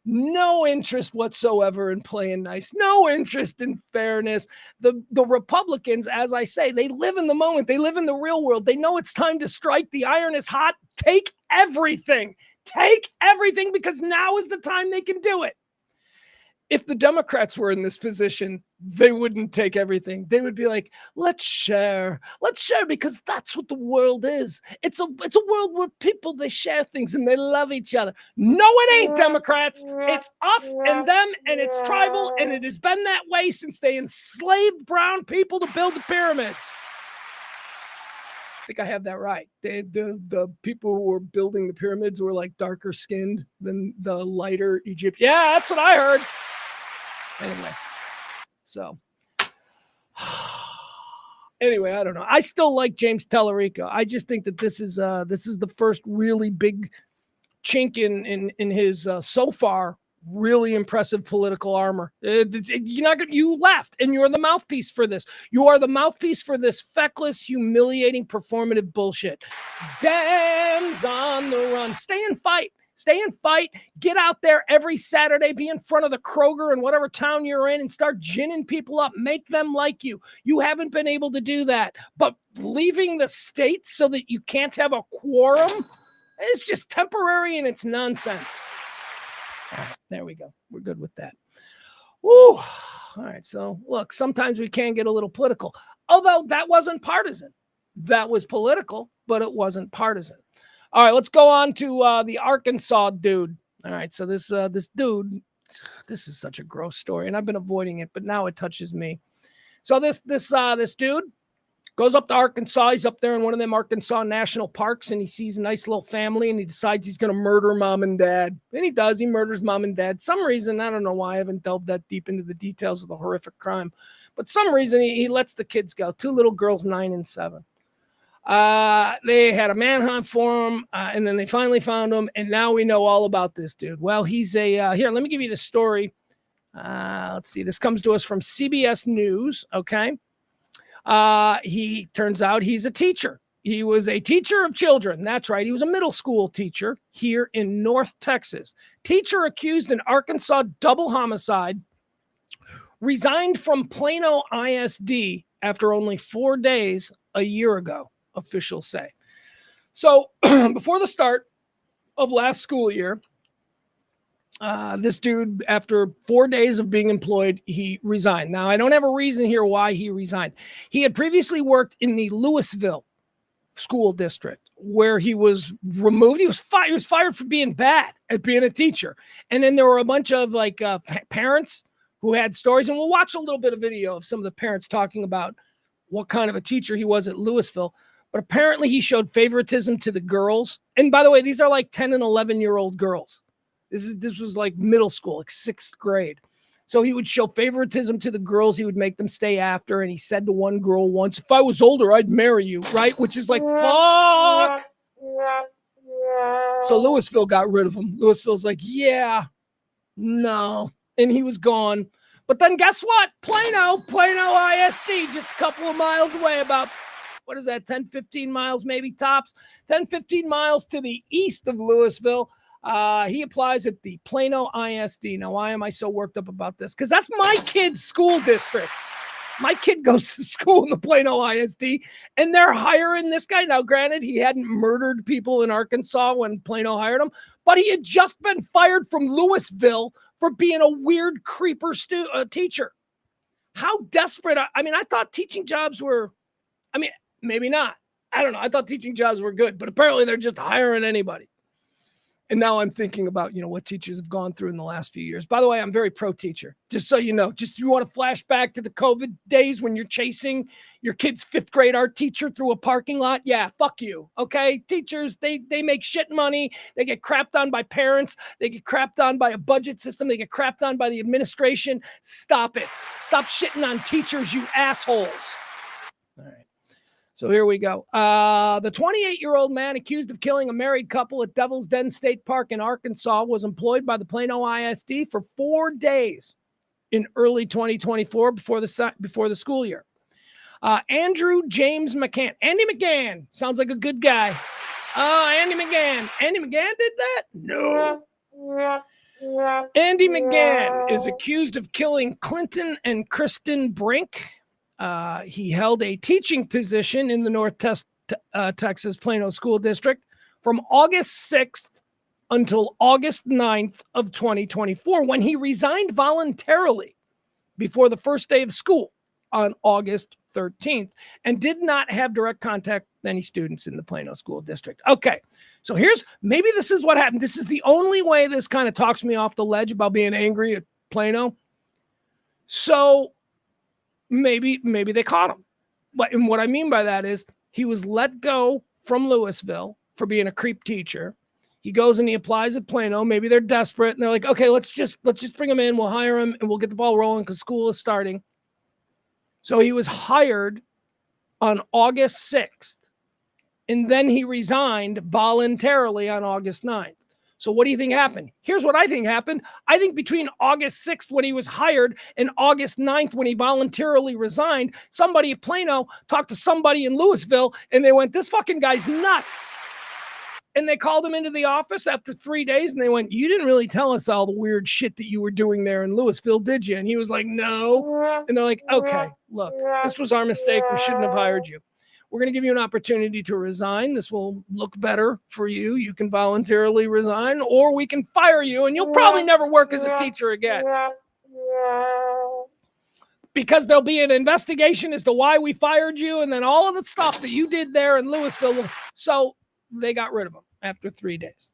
no interest whatsoever in playing nice. No interest in fairness. The Republicans, as I say, they live in the moment. They live in the real world. They know it's time to strike. The iron is hot. Take everything. Take everything, because now is the time they can do it. If the Democrats were in this position, they wouldn't take everything. They would be like, let's share, because that's what the world is. It's a world where people, they share things and they love each other. No, it ain't, Democrats. It's us and them, and it's tribal, and it has been that way since they enslaved brown people to build the pyramids. I think I have that right. The people who were building the pyramids were like darker skinned than the lighter Egyptian. Yeah, that's what I heard. Anyway, so anyway, I don't know. I still like James Tellerico. I just think that this is the first really big chink in his so far really impressive political armor. You left, and you're the mouthpiece for this. You are the mouthpiece for this feckless, humiliating, performative bullshit. Dems on the run. Stay and fight. Stay and fight. Get out there every Saturday. Be in front of the Kroger in whatever town you're in and start ginning people up. Make them like you. You haven't been able to do that. But leaving the state so that you can't have a quorum is just temporary, and it's nonsense. All right, there we go. We're good with that. Woo. All right, so look, sometimes we can get a little political. Although that wasn't partisan. That was political, but it wasn't partisan. All right, let's go on to the Arkansas dude. All right, so this dude, this is such a gross story, and I've been avoiding it, but now it touches me. So this dude goes up to Arkansas. He's up there in one of them Arkansas national parks, and he sees a nice little family, and he decides he's going to murder mom and dad. And he does. He murders mom and dad. Some reason, I don't know why, I haven't delved that deep into the details of the horrific crime, but some reason he lets the kids go. 2 little girls, 9 and 7. They had a manhunt for him, and then they finally found him, and now we know all about this dude. Well, he's here, let me give you the story. Let's see. This comes to us from CBS News, okay? He turns out he's a teacher. He was a teacher of children. That's right. He was a middle school teacher here in North Texas. Teacher accused in Arkansas double homicide, resigned from Plano ISD after only 4 days a year ago, officials say. So before the start of last school year, this dude, after 4 days of being employed, he resigned. Now, I don't have a reason here why he resigned. He had previously worked in the Louisville school district where he was removed. He was fired for being bad at being a teacher. And then there were a bunch of parents who had stories, and we'll watch a little bit of video of some of the parents talking about what kind of a teacher he was at Louisville. But apparently he showed favoritism to the girls. And by the way, these are like 10 and 11-year-old girls. This was like middle school, like 6th grade. So he would show favoritism to the girls. He would make them stay after. And he said to one girl once, if I was older, I'd marry you, right? Which is like, fuck. So Louisville got rid of him. Louisville's like, yeah, no. And he was gone. But then guess what? Plano ISD, just a couple of miles away, about, what is that, 10, 15 miles maybe tops, 10, 15 miles to the east of Louisville. He applies at the Plano ISD. Now, why am I so worked up about this? Because that's my kid's school district. My kid goes to school in the Plano ISD, and they're hiring this guy. Now, granted, he hadn't murdered people in Arkansas when Plano hired him, but he had just been fired from Louisville for being a weird creeper teacher. How desperate. I thought teaching jobs were, maybe not. I don't know. I thought teaching jobs were good, but apparently they're just hiring anybody. And now I'm thinking about, what teachers have gone through in the last few years. By the way, I'm very pro-teacher, just so you know. Just you want to flash back to the COVID days when you're chasing your kid's 5th grade art teacher through a parking lot? Yeah, fuck you, okay? Teachers, they make shit money. They get crapped on by parents. They get crapped on by a budget system. They get crapped on by the administration. Stop it. Stop shitting on teachers, you assholes. All right. So here we go. The 28-year-old man accused of killing a married couple at Devil's Den State Park in Arkansas was employed by the Plano ISD for 4 days in early 2024 before the school year. Andrew James McCann. Andy McGann sounds like a good guy. Oh, Andy McGann. Andy McGann did that? No. Andy McGann is accused of killing Clinton and Kristen Brink. He held a teaching position in the North Texas Plano School District from August 6th until August 9th of 2024, when he resigned voluntarily before the first day of school on August 13th and did not have direct contact with any students in the Plano School District. Okay, so maybe this is what happened. This is the only way this kind of talks me off the ledge about being angry at Plano. So maybe they caught him. And what I mean by that is he was let go from Louisville for being a creep teacher. He goes and he applies at Plano. Maybe they're desperate and they're like, okay, let's just bring him in. We'll hire him and we'll get the ball rolling because school is starting. So he was hired on August 6th, and then he resigned voluntarily on August 9th. So what do you think happened? Here's what I think happened. I think between August 6th when he was hired and August 9th when he voluntarily resigned, somebody at Plano talked to somebody in Louisville, and they went, this fucking guy's nuts. And they called him into the office after 3 days, and they went, you didn't really tell us all the weird shit that you were doing there in Louisville, did you? And he was like, no. And they're like, okay, look, this was our mistake. We shouldn't have hired you. We're going to give you an opportunity to resign. This will look better for you. You can voluntarily resign, or we can fire you, and you'll probably never work as a teacher again. Because there'll be an investigation as to why we fired you, and then all of the stuff that you did there in Louisville. So they got rid of him after 3 days.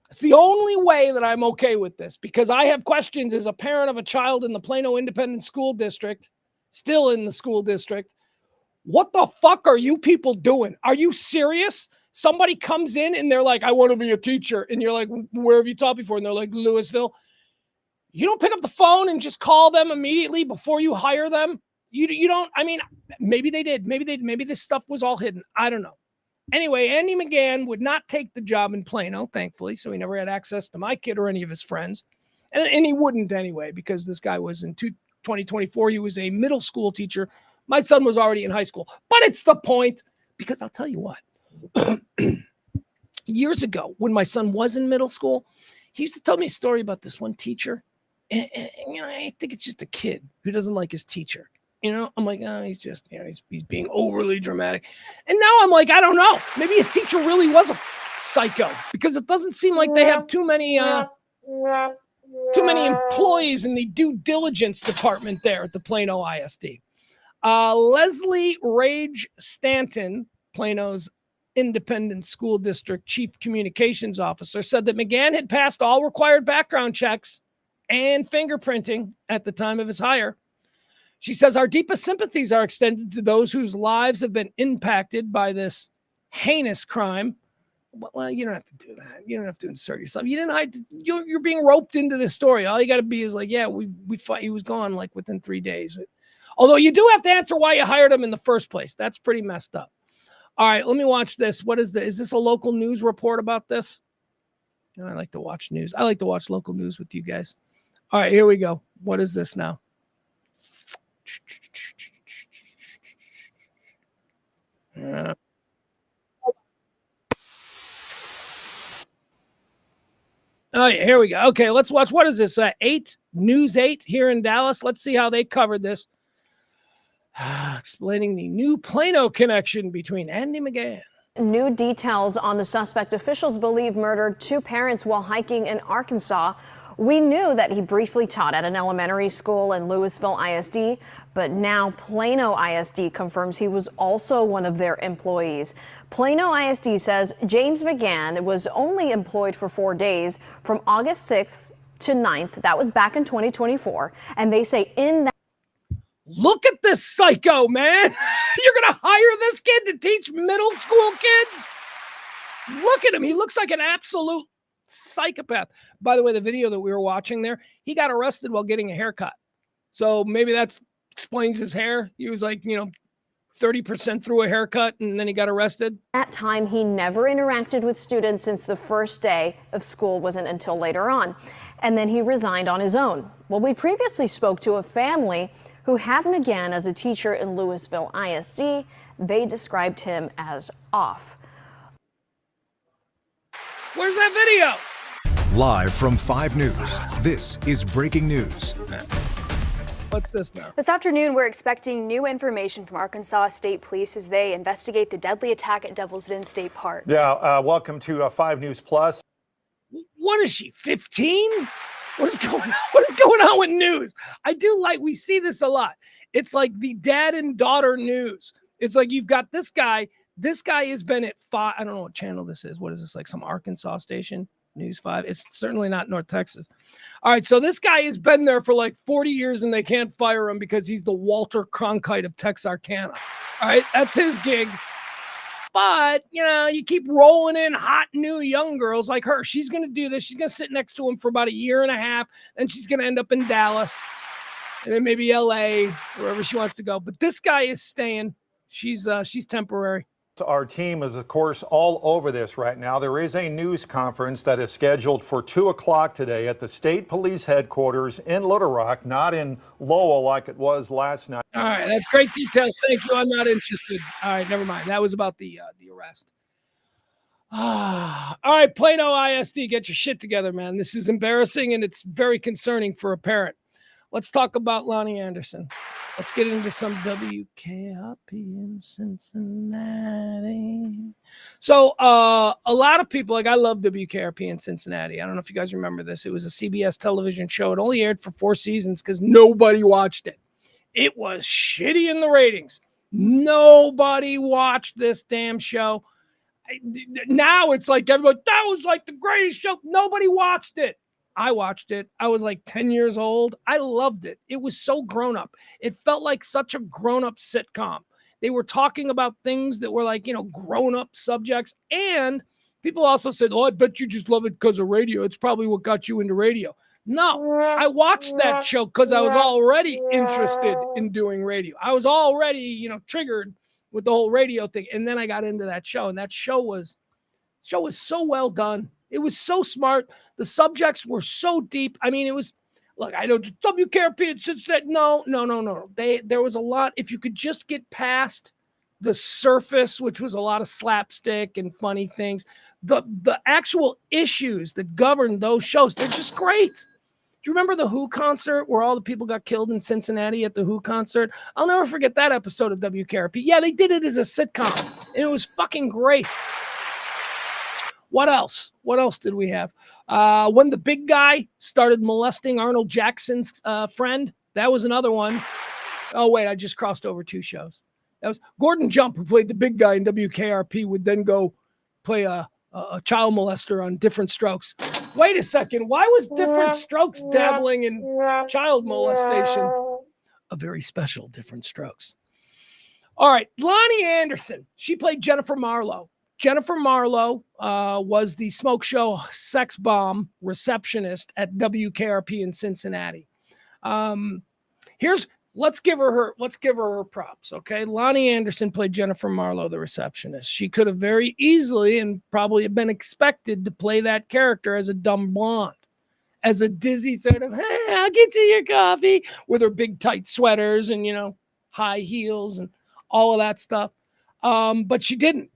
It's the only way that I'm okay with this, because I have questions as a parent of a child in the Plano Independent School District, still in the school district. What the fuck are you people doing? Are you serious? Somebody comes in and they're like, I want to be a teacher. And you're like, where have you taught before? And they're like, Louisville. You don't pick up the phone and just call them immediately before you hire them. You don't, I mean, maybe they did. Maybe this stuff was all hidden. I don't know. Anyway, Andy McGann would not take the job in Plano, thankfully, so he never had access to my kid or any of his friends. And he wouldn't anyway, because this guy was in 2024. He was a middle school teacher. My son was already in high school. But it's the point, because I'll tell you what. Years ago, when my son was in middle school, he used to tell me a story about this one teacher. And you know, I think it's just a kid who doesn't like his teacher. You know, I'm like, oh, he's just, you know, he's being overly dramatic. And now I'm like, I don't know. Maybe his teacher really was a psycho, because it doesn't seem like they have too many employees in the due diligence department there at the Plano ISD. Leslie Rage Stanton, Plano's Independent School District Chief Communications Officer, said that McGann had passed all required background checks and fingerprinting at the time of his hire. She says, our deepest sympathies are extended to those whose lives have been impacted by this heinous crime. Well, you don't have to do that. You don't have to insert yourself. You didn't hide. You're being roped into this story. All you got to be is like, yeah, we fought. He was gone like within 3 days. Although you do have to answer why you hired him in the first place. That's pretty messed up. All right, let me watch this. What is this? Is this a local news report about this? You know, I like to watch news. I like to watch local news with you guys. All right, here we go. What is this now? Oh, yeah, here we go. Okay, let's watch. What is this? 8 News 8 here in Dallas. Let's see how they covered this. Explaining the new Plano connection between Andy McGann. New details on the suspect officials believe murdered 2 parents while hiking in Arkansas. We knew that he briefly taught at an elementary school in Louisville ISD, but now Plano ISD confirms he was also one of their employees. Plano ISD says James McGann was only employed for 4 days from August 6th to 9th. That was back in 2024. And they say in that. Look at this psycho, man. You're going to hire this kid to teach middle school kids? Look at him. He looks like an absolute psychopath. By the way, the video that we were watching there, he got arrested while getting a haircut. So maybe that explains his hair. He was like, 30% through a haircut, and then he got arrested. At that time, he never interacted with students since the first day of school wasn't until later on. And then he resigned on his own. Well, we previously spoke to a family who had him again as a teacher in Louisville ISD. They described him as off. Where's that video? Live from 5 News, this is breaking news. What's this now? This afternoon, we're expecting new information from Arkansas State Police as they investigate the deadly attack at Devil's Den State Park. Yeah, welcome to 5 News Plus. What is she, 15? What is going on? What is going on with news? I do like, we see this a lot. It's like the dad and daughter news. It's like you've got this guy. This guy has been at 5. I don't know what channel this is. What is this, like some Arkansas station? News 5. It's certainly not North Texas. All right, so this guy has been there for like 40 years and they can't fire him because he's the Walter Cronkite of Texarkana. All right, that's his gig. But, you know, you keep rolling in hot new young girls like her. She's going to do this. She's going to sit next to him for about a year and a half. Then she's going to end up in Dallas and then maybe LA, wherever she wants to go. But this guy is staying. She's temporary. Our team is, of course, all over this right now. There is a news conference that is scheduled for 2 o'clock today at the State Police Headquarters in Little Rock, not in Lowell like it was last night. All right, that's great details. Thank you. I'm not interested. All right, never mind. That was about the arrest. All right, Plano ISD, get your shit together, man. This is embarrassing and it's very concerning for a parent. Let's talk about Loni Anderson. Let's get into some WKRP in Cincinnati. So a lot of people, like I love WKRP in Cincinnati. I don't know if you guys remember this. It was a CBS television show. It only aired for 4 seasons because nobody watched it. It was shitty in the ratings. Nobody watched this damn show. Now it's like everybody, that was like the greatest show. Nobody watched it. I watched it. I was like 10 years old. I loved it. It was so grown up. It felt like such a grown up sitcom. They were talking about things that were like, you know, grown up subjects. And people also said, oh, I bet you just love it because of radio. It's probably what got you into radio. No, I watched that show because I was already interested in doing radio. I was already, you know, triggered with the whole radio thing. And then I got into that show, and that show was so well done. It was so smart. The subjects were so deep. I mean, it was, look, I know WKRP and Cincinnati. No. There was a lot. If you could just get past the surface, which was a lot of slapstick and funny things, the actual issues that govern those shows, they're just great. Do you remember the Who concert where all the people got killed in Cincinnati at the Who concert? I'll never forget that episode of WKRP. Yeah, they did it as a sitcom, and it was fucking great. What else? What else did we have? When the big guy started molesting Arnold Jackson's friend, that was another one. Oh, wait, I just crossed over 2 shows. That was Gordon Jump, who played the big guy in WKRP, would then go play a child molester on Different Strokes. Wait a second. Why was Different Strokes dabbling in child molestation? A very special Different Strokes. All right, Loni Anderson. She played Jennifer Marlowe. Jennifer Marlowe was the smoke show sex bomb receptionist at WKRP in Cincinnati. Let's give her her props, okay? Loni Anderson played Jennifer Marlowe, the receptionist. She could have very easily and probably have been expected to play that character as a dumb blonde, as a dizzy sort of, hey, I'll get you your coffee, with her big tight sweaters and, you know, high heels and all of that stuff. But she didn't.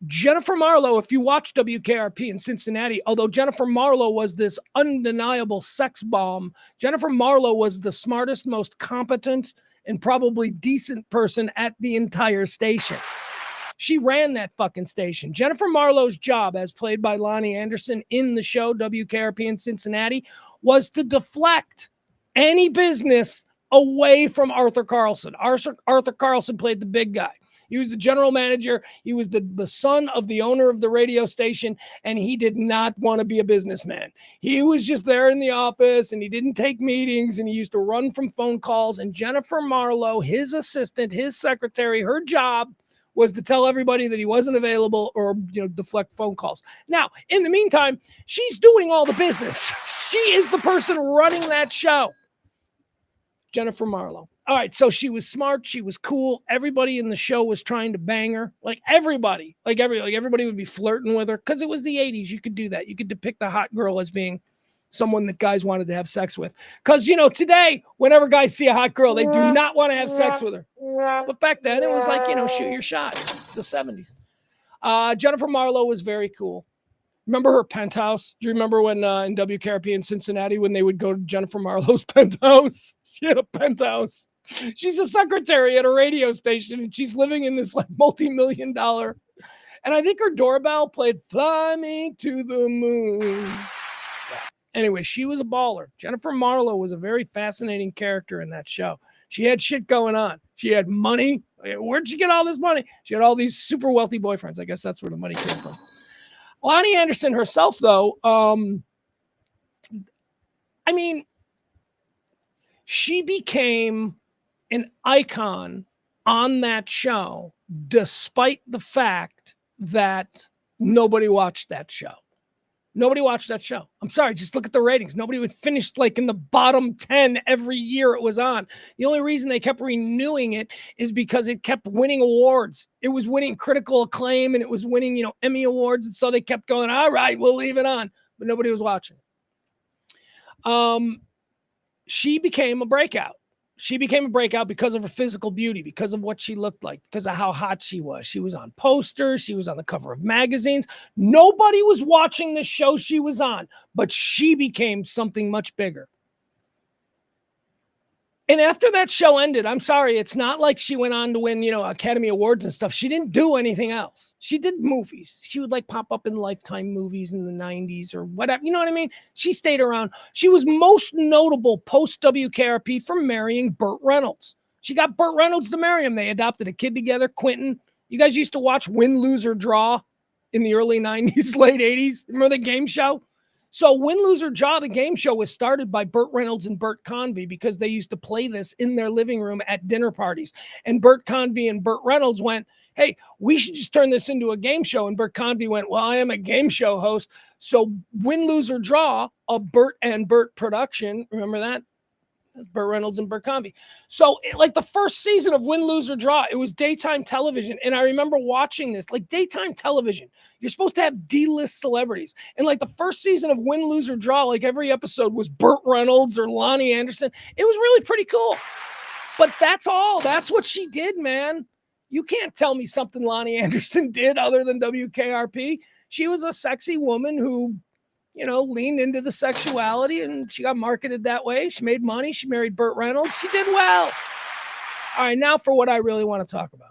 Jennifer Marlowe, if you watch WKRP in Cincinnati, although Jennifer Marlowe was this undeniable sex bomb, Jennifer Marlowe was the smartest, most competent, and probably decent person at the entire station. She ran that fucking station. Jennifer Marlowe's job, as played by Loni Anderson in the show WKRP in Cincinnati, was to deflect any business away from Arthur Carlson. Arthur Carlson played the big guy. He was the general manager. He was the son of the owner of the radio station, and he did not want to be a businessman. He was just there in the office, and he didn't take meetings, and he used to run from phone calls. And Jennifer Marlowe, his assistant, his secretary, her job was to tell everybody that he wasn't available or, you know, deflect phone calls. Now, in the meantime, she's doing all the business. She is the person running that show. Jennifer Marlowe. All right, so she was smart, she was cool. Everybody in the show was trying to bang her. Like everybody would be flirting with her because it was the 80s. You could do that. You could depict the hot girl as being someone that guys wanted to have sex with. Because, you know, today, whenever guys see a hot girl, they do not want to have sex with her. But back then, it was like, you know, shoot your shot. It's the 70s. Jennifer Marlowe was very cool. Remember her penthouse? Do you remember when in WKRP in Cincinnati, when they would go to Jennifer Marlowe's penthouse? She had a penthouse. She's a secretary at a radio station, and she's living in this like multi-million-dollar. And I think her doorbell played "Fly Me to the Moon." Yeah. Anyway, she was a baller. Jennifer Marlowe was a very fascinating character in that show. She had shit going on. She had money. Where'd she get all this money? She had all these super wealthy boyfriends. I guess that's where the money came from. Loni Anderson herself, though, I mean, she became an icon on that show, despite the fact that nobody watched that show. Nobody watched that show. I'm sorry, just look at the ratings. Nobody would finish like in the bottom 10 every year it was on. The only reason they kept renewing it is because it kept winning awards. It was winning critical acclaim and it was winning, you know, Emmy awards. And so they kept going, all right, we'll leave it on. But nobody was watching. She became a breakout. She became a breakout because of her physical beauty, because of what she looked like, because of how hot she was. She was on posters. She was on the cover of magazines. Nobody was watching the show she was on, but she became something much bigger. And after that show ended, I'm sorry, it's not like she went on to win, you know, Academy Awards and stuff. She didn't do anything else. She did movies. She would like pop up in Lifetime movies in the 90s or whatever. You know what I mean? She stayed around. She was most notable post WKRP for marrying Burt Reynolds. She got Burt Reynolds to marry him. They adopted a kid together, Quentin. You guys used to watch Win, Lose, or Draw in the early 90s, late 80s. Remember the game show? So Win, Lose, or Draw, the game show, was started by Burt Reynolds and Burt Convy because they used to play this in their living room at dinner parties. And Burt Convy and Burt Reynolds went, hey, we should just turn this into a game show. And Burt Convy went, well, I am a game show host. So Win, Lose, or Draw, a Burt and Burt production. Remember that? Burt Reynolds and Burt Convy. So like the first season of Win, Lose, or Draw, it was daytime television. And I remember watching this, like daytime television. You're supposed to have D-list celebrities. And like the first season of Win, Lose, or Draw, like every episode was Burt Reynolds or Loni Anderson. It was really pretty cool. But that's all. That's what she did, man. You can't tell me something Loni Anderson did other than WKRP. She was a sexy woman who, you know, leaned into the sexuality and she got marketed that way. She made money. She married Burt Reynolds. She did well. All right, now for what I really want to talk about.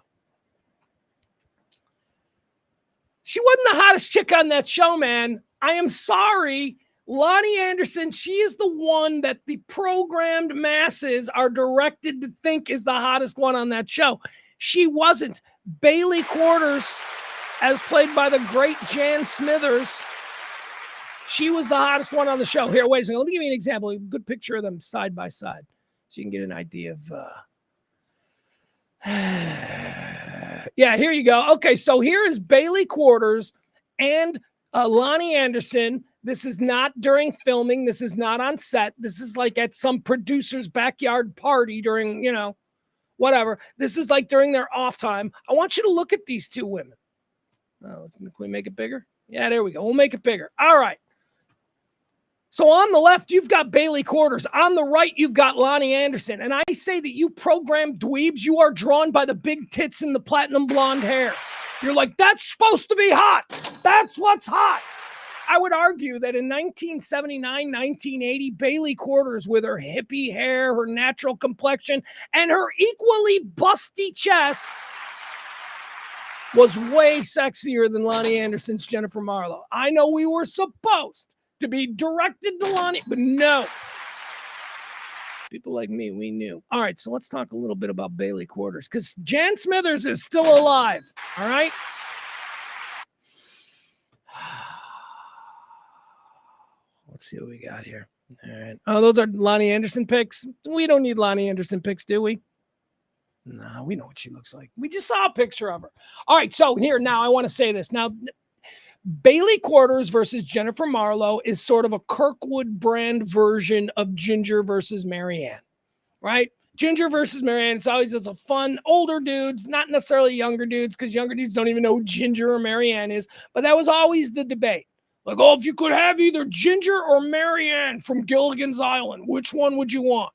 She wasn't the hottest chick on that show, man. I am sorry. Loni Anderson, she is the one that the programmed masses are directed to think is the hottest one on that show. She wasn't. Bailey Quarters, as played by the great Jan Smithers, she was the hottest one on the show. Here, wait a second. Let me give you an example. A good picture of them side by side so you can get an idea of... Yeah, here you go. Okay, so here is Bailey Quarters and Loni Anderson. This is not during filming. This is not on set. This is like at some producer's backyard party during, you know, whatever. This is like during their off time. I want you to look at these two women. Oh, can we make it bigger? Yeah, there we go. We'll make it bigger. All right. So on the left, you've got Bailey Quarters. On the right, you've got Loni Anderson. And I say that you programmed dweebs, you are drawn by the big tits and the platinum blonde hair. You're like, that's supposed to be hot. That's what's hot. I would argue that in 1979, 1980, Bailey Quarters, with her hippie hair, her natural complexion, and her equally busty chest, was way sexier than Loni Anderson's Jennifer Marlowe. I know we were supposed to be directed to Loni, but no. People like me, we knew. All right, so let's talk a little bit about Bailey Quarters, because Jan Smithers is still alive, all right? Let's see what we got here. All right. Oh, those are Loni Anderson pics. We don't need Loni Anderson pics, do we? No, we know what she looks like. We just saw a picture of her. All right, so here, now I want to say this. Now, Bailey Quarters versus Jennifer Marlowe is sort of a Kirkwood brand version of Ginger versus Marianne, right? Ginger versus Marianne, it's a fun, older dudes, not necessarily younger dudes, because younger dudes don't even know who Ginger or Marianne is, but that was always the debate. Like, oh, if you could have either Ginger or Marianne from Gilligan's Island, which one would you want?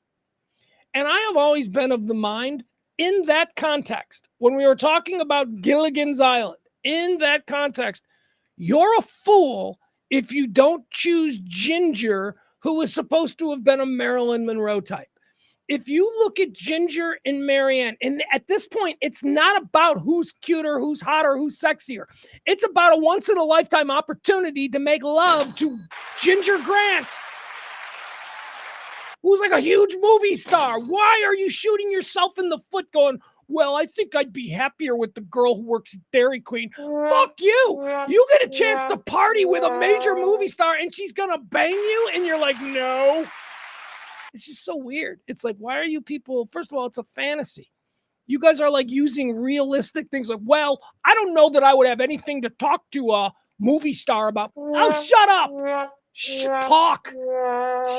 And I have always been of the mind, in that context, when we were talking about Gilligan's Island, in that context, you're a fool if you don't choose Ginger, who was supposed to have been a Marilyn Monroe type. If you look at Ginger and Marianne, and at this point, it's not about who's cuter, who's hotter, who's sexier. It's about a once-in-a-lifetime opportunity to make love to Ginger Grant, who's like a huge movie star. Why are you shooting yourself in the foot going, well, I think I'd be happier with the girl who works at Dairy Queen. Fuck you. You get a chance to party with a major movie star and she's going to bang you and you're like, no. It's just so weird. It's like, why are you people? First of all, it's a fantasy. You guys are like using realistic things like, well, I don't know that I would have anything to talk to a movie star about. Oh, shut up. Talk.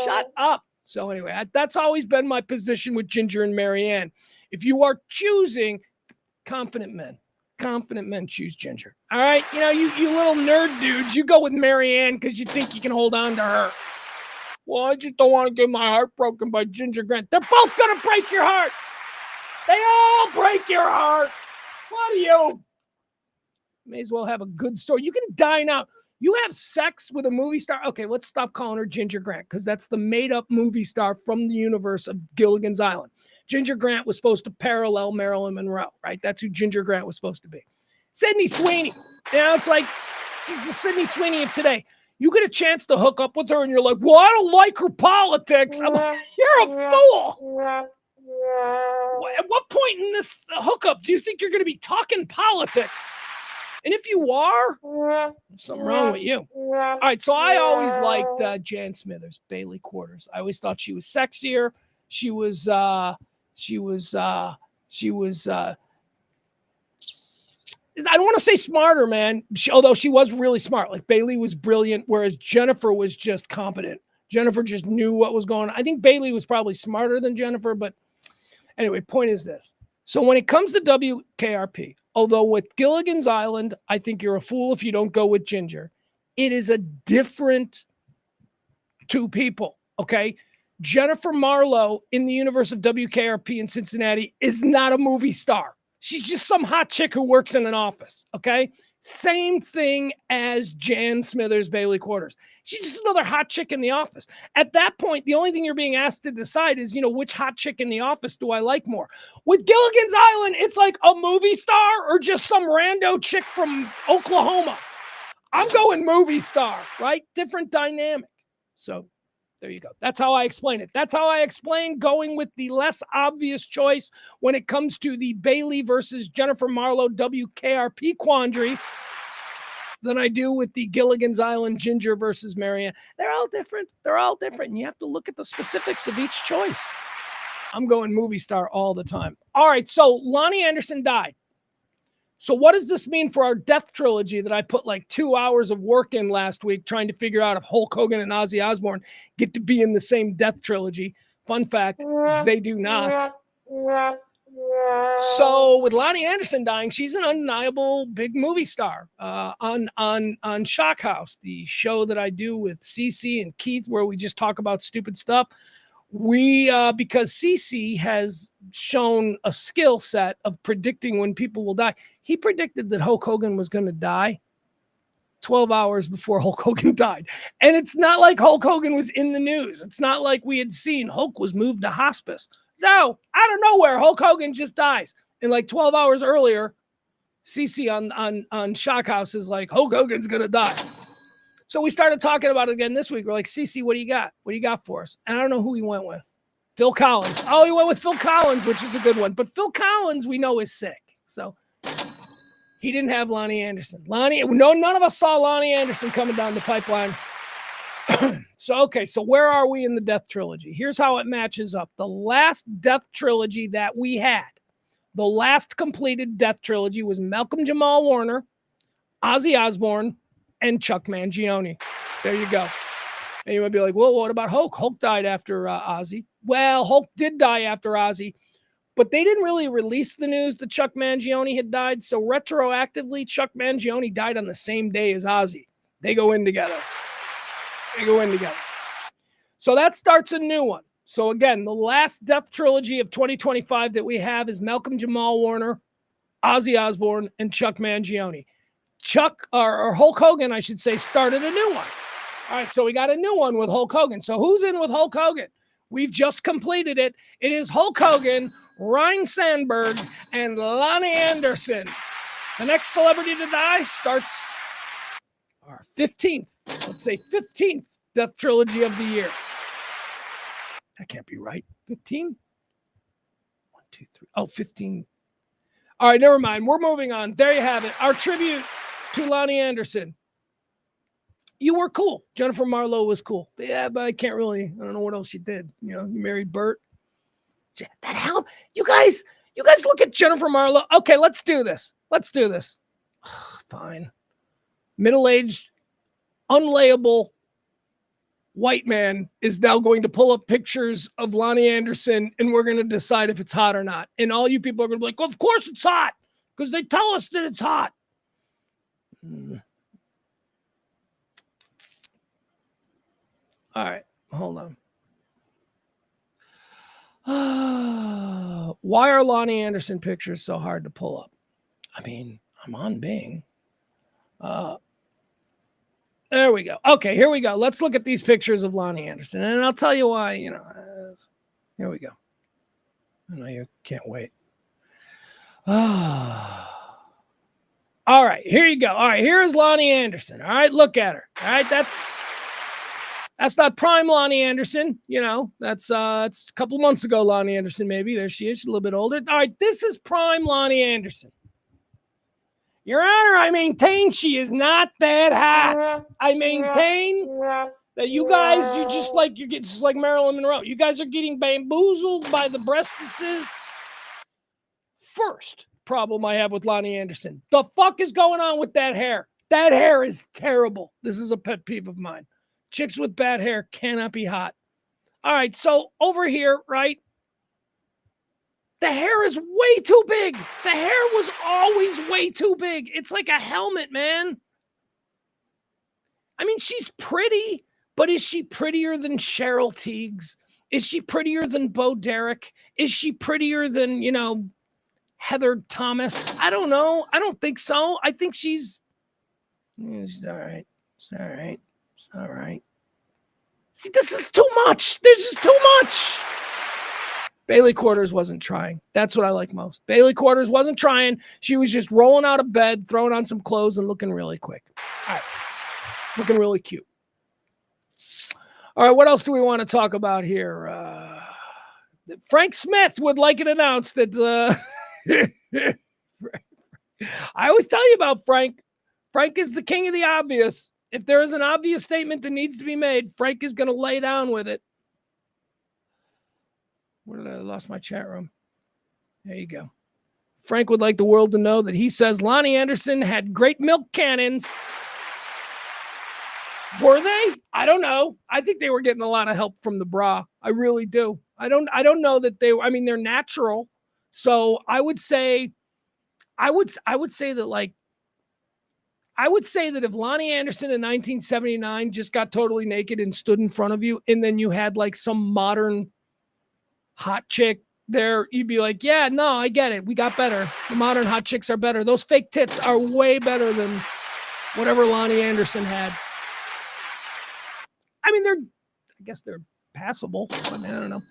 Shut up. So anyway, that's always been my position with Ginger and Marianne. If you are choosing confident men choose Ginger. All right. You know, you little nerd dudes, you go with Marianne because you think you can hold on to her. Well, I just don't want to get my heart broken by Ginger Grant. They're both going to break your heart. They all break your heart. What are you? May as well have a good story. You can dine out. You have sex with a movie star. Okay, let's stop calling her Ginger Grant because that's the made-up movie star from the universe of Gilligan's Island. Ginger Grant was supposed to parallel Marilyn Monroe, right? That's who Ginger Grant was supposed to be. Sydney Sweeney. You know, it's like she's the Sydney Sweeney of today. You get a chance to hook up with her and you're like, well, I don't like her politics. I'm like, you're a fool. At what point in this hookup do you think you're going to be talking politics? And if you are, there's something wrong with you. All right, so I always liked Jan Smithers, Bailey Quarters. I always thought she was sexier. She was I don't want to say smarter, man. Although she was really smart. Like Bailey was brilliant, whereas Jennifer was just competent. Jennifer just knew what was going on. I think Bailey was probably smarter than Jennifer, but anyway, point is this. So when it comes to WKRP, although with Gilligan's Island, I think you're a fool if you don't go with Ginger. It is a different two people, okay? Jennifer Marlowe in the universe of WKRP in Cincinnati is not a movie star. She's just some hot chick who works in an office, okay? Same thing as Jan Smithers, Bailey Quarters. She's just another hot chick in the office. At that point, the only thing you're being asked to decide is, which hot chick in the office do I like more? With Gilligan's Island, it's like a movie star or just some rando chick from Oklahoma. I'm going movie star, right? Different dynamic. So there you go. That's how I explain it. That's how I explain going with the less obvious choice when it comes to the Bailey versus Jennifer Marlowe WKRP quandary than I do with the Gilligan's Island Ginger versus Marianne. They're all different. They're all different. And you have to look at the specifics of each choice. I'm going movie star all the time. All right. So Loni Anderson died. So what does this mean for our death trilogy that I put like 2 hours of work in last week trying to figure out if Hulk Hogan and Ozzy Osbourne get to be in the same death trilogy? Fun fact, they do not. So with Loni Anderson dying, she's an undeniable big movie star on Shock House, the show that I do with Cece and Keith, where we just talk about stupid stuff. Because Cece has shown a skill set of predicting when people will die. He predicted that Hulk Hogan was going to die 12 hours before Hulk Hogan died. And it's not like Hulk Hogan was in the news. It's not like we had seen Hulk was moved to hospice. No, out of nowhere, Hulk Hogan just dies. And like 12 hours earlier, Cece on Shock House is like, Hulk Hogan's going to die. So we started talking about it again this week. We're like, Cece, what do you got? What do you got for us? And I don't know who he went with. Phil Collins. Oh, he went with Phil Collins, which is a good one. But Phil Collins, we know, is sick. So he didn't have Loni Anderson. None of us saw Loni Anderson coming down the pipeline. So where are we in the death trilogy? Here's how it matches up. The last death trilogy that we had, the last completed death trilogy was Malcolm Jamal Warner, Ozzy Osbourne, and Chuck Mangione. There you go. And you might be like, well, what about Hulk? Hulk died after Ozzy. Well, Hulk did die after Ozzy, but they didn't really release the news that Chuck Mangione had died. So retroactively, Chuck Mangione died on the same day as Ozzy. They go in together. They go in together. So that starts a new one. So again, the last death trilogy of 2025 that we have is Malcolm Jamal Warner, Ozzy Osbourne, and Chuck Mangione. Chuck, or Hulk Hogan, I should say, started a new one. All right, so we got a new one with Hulk Hogan. So who's in with Hulk Hogan? We've just completed it. It is Hulk Hogan, Ryan Sandberg, and Loni Anderson. The next celebrity to die starts our 15th, let's say 15th death trilogy of the year. That can't be right. 15? 1, 2, 3. Oh, 15. All right, never mind. We're moving on. There you have it. Our tribute to Loni Anderson. You were cool. Jennifer Marlowe was cool. Yeah, but I can't really, I don't know what else you did. You know, you married Bert. That hell, you guys look at Jennifer Marlowe. Okay, let's do this. Fine. Middle-aged, unlayable white man is now going to pull up pictures of Loni Anderson, and we're going to decide if it's hot or not. And all you people are going to be like, of course it's hot, because they tell us that it's hot. All right, hold on. Why are Loni Anderson pictures so hard to pull up? I mean, I'm on Bing. There we go. Okay, here we go. Let's look at these pictures of Loni Anderson, and I'll tell you why, you know. Here we go. I know you can't wait. All right, here you go. All right, here is Loni Anderson. All right, look at her. All right, that's not prime Loni Anderson. You know, it's a couple months ago, Loni Anderson, maybe. There she is. She's a little bit older. All right, this is prime Loni Anderson. Your Honor, I maintain she is not that hot. I maintain that you guys, you're just like Marilyn Monroe. You guys are getting bamboozled by the breastises. First problem I have with Loni Anderson. The fuck is going on with that hair? That hair is terrible. This is a pet peeve of mine. Chicks with bad hair cannot be hot. All right, so over here, right? The hair is way too big. The hair was always way too big. It's like a helmet, man. I mean, she's pretty, but is she prettier than Cheryl Tiegs? Is she prettier than Bo Derek? Is she prettier than, you know, Heather Thomas? I don't know. I don't think so. I think she's all right. She's all right. It's all right. See, this is too much. This is too much. Bailey Quarters wasn't trying. That's what I like most. Bailey Quarters wasn't trying. She was just rolling out of bed, throwing on some clothes, and looking really quick. All right. Looking really cute. All right, what else do we want to talk about here? Frank Smith would like it announced that I always tell you about Frank. Frank is the king of the obvious. If there is an obvious statement that needs to be made, Frank is going to lay down with it. Where did I lost my chat room? There you go. Frank would like the world to know that he says Loni Anderson had great milk cannons. Were they? I don't know. I think they were getting a lot of help from the bra. I really do. I don't know that they were, I mean, they're natural. So I would say that if Loni Anderson in 1979 just got totally naked and stood in front of you, and then you had like some modern hot chick there, you'd be like, yeah, no, I get it. We got better. The modern hot chicks are better. Those fake tits are way better than whatever Loni Anderson had. I mean, I guess they're passable. I mean, I don't know.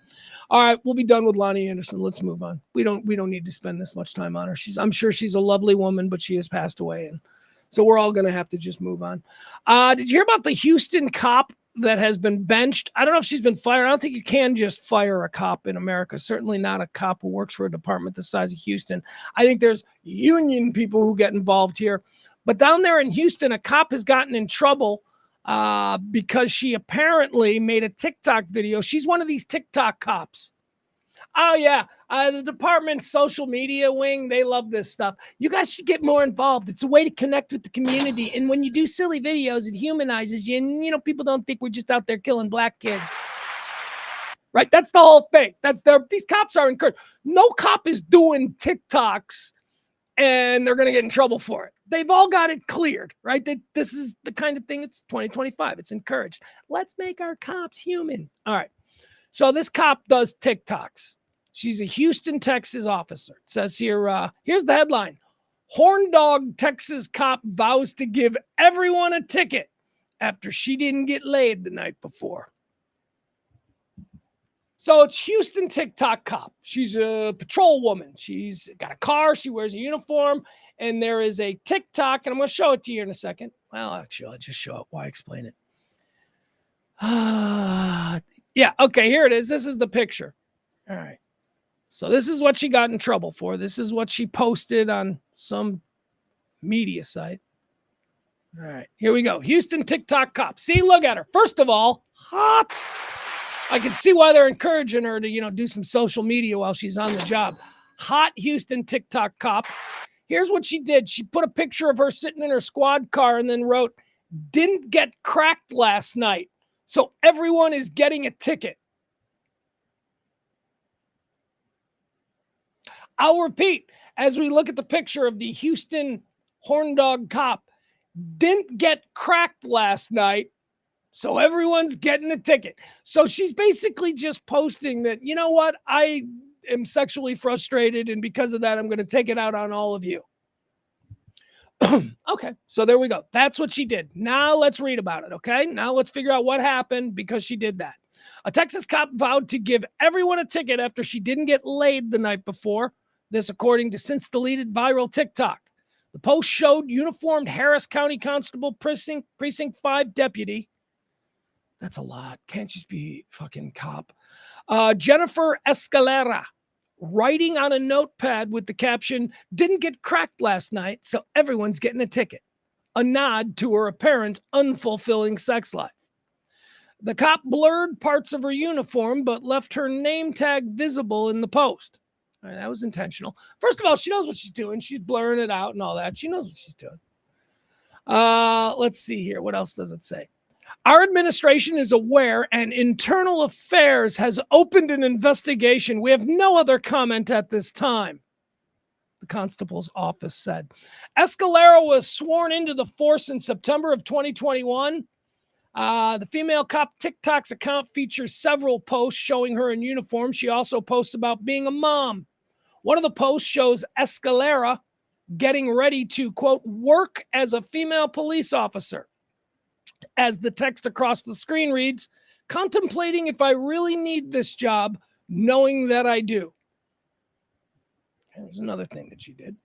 All right, we'll be done with Loni Anderson. Let's move on. We don't need to spend this much time on her. I'm sure she's a lovely woman, but she has passed away, and so we're all going to have to just move on. Did you hear about the Houston cop that has been benched? I don't know if she's been fired. I don't think you can just fire a cop in America. Certainly not a cop who works for a department the size of Houston. I think there's union people who get involved here. But down there in Houston, a cop has gotten in trouble because she apparently made a TikTok video. She's one of these TikTok cops. Oh, yeah. The department's social media wing, they love this stuff. You guys should get more involved. It's a way to connect with the community. And when you do silly videos, it humanizes you. And, you know, people don't think we're just out there killing black kids. Right? That's the whole thing. These cops are encouraged. No cop is doing TikToks and they're going to get in trouble for it. They've all got it cleared, right? This is the kind of thing, it's 2025. It's encouraged. Let's make our cops human. All right. So this cop does TikToks. She's a Houston, Texas officer. It says here, here's the headline. Horn dog Texas cop vows to give everyone a ticket after she didn't get laid the night before. So it's Houston TikTok cop. She's a patrol woman. She's got a car. She wears a uniform. And there is a TikTok, and I'm going to show it to you in a second. Well, actually, I'll just show it. Why explain it? Yeah, okay, here it is. This is the picture. All right. So this is what she got in trouble for. This is what she posted on some media site. All right, here we go. Houston TikTok cop. See, look at her. First of all, hot. I can see why they're encouraging her to, do some social media while she's on the job. Hot Houston TikTok cop. Here's what she did. She put a picture of her sitting in her squad car and then wrote, "Didn't get cracked last night, so everyone is getting a ticket." I'll repeat, as we look at the picture of the Houston horn dog cop, didn't get cracked last night, so everyone's getting a ticket. So she's basically just posting that, you know what, I am sexually frustrated, and because of that, I'm going to take it out on all of you. Okay, so there we go. That's what she did. Now let's read about it, okay? Now let's figure out what happened because she did that. A Texas cop vowed to give everyone a ticket after she didn't get laid the night before. This according to since-deleted viral TikTok. The post showed uniformed Harris County Constable Precinct 5 deputy. That's a lot. Can't just be fucking cop. Jennifer Escalera, writing on a notepad with the caption, "Didn't get cracked last night, so everyone's getting a ticket." A nod to her apparent unfulfilling sex life. The cop blurred parts of her uniform, but left her name tag visible in the post. All right, that was intentional. First of all, she knows what she's doing. She's blurring it out and all that. She knows what she's doing. Let's see here. What else does it say? Our administration is aware and Internal Affairs has opened an investigation. We have no other comment at this time, the constable's office said. Escalera was sworn into the force in September of 2021. The female cop TikTok's account features several posts showing her in uniform. She also posts about being a mom. One of the posts shows Escalera getting ready to, quote, work as a female police officer. As the text across the screen reads, contemplating if I really need this job, knowing that I do. Here's another thing that she did.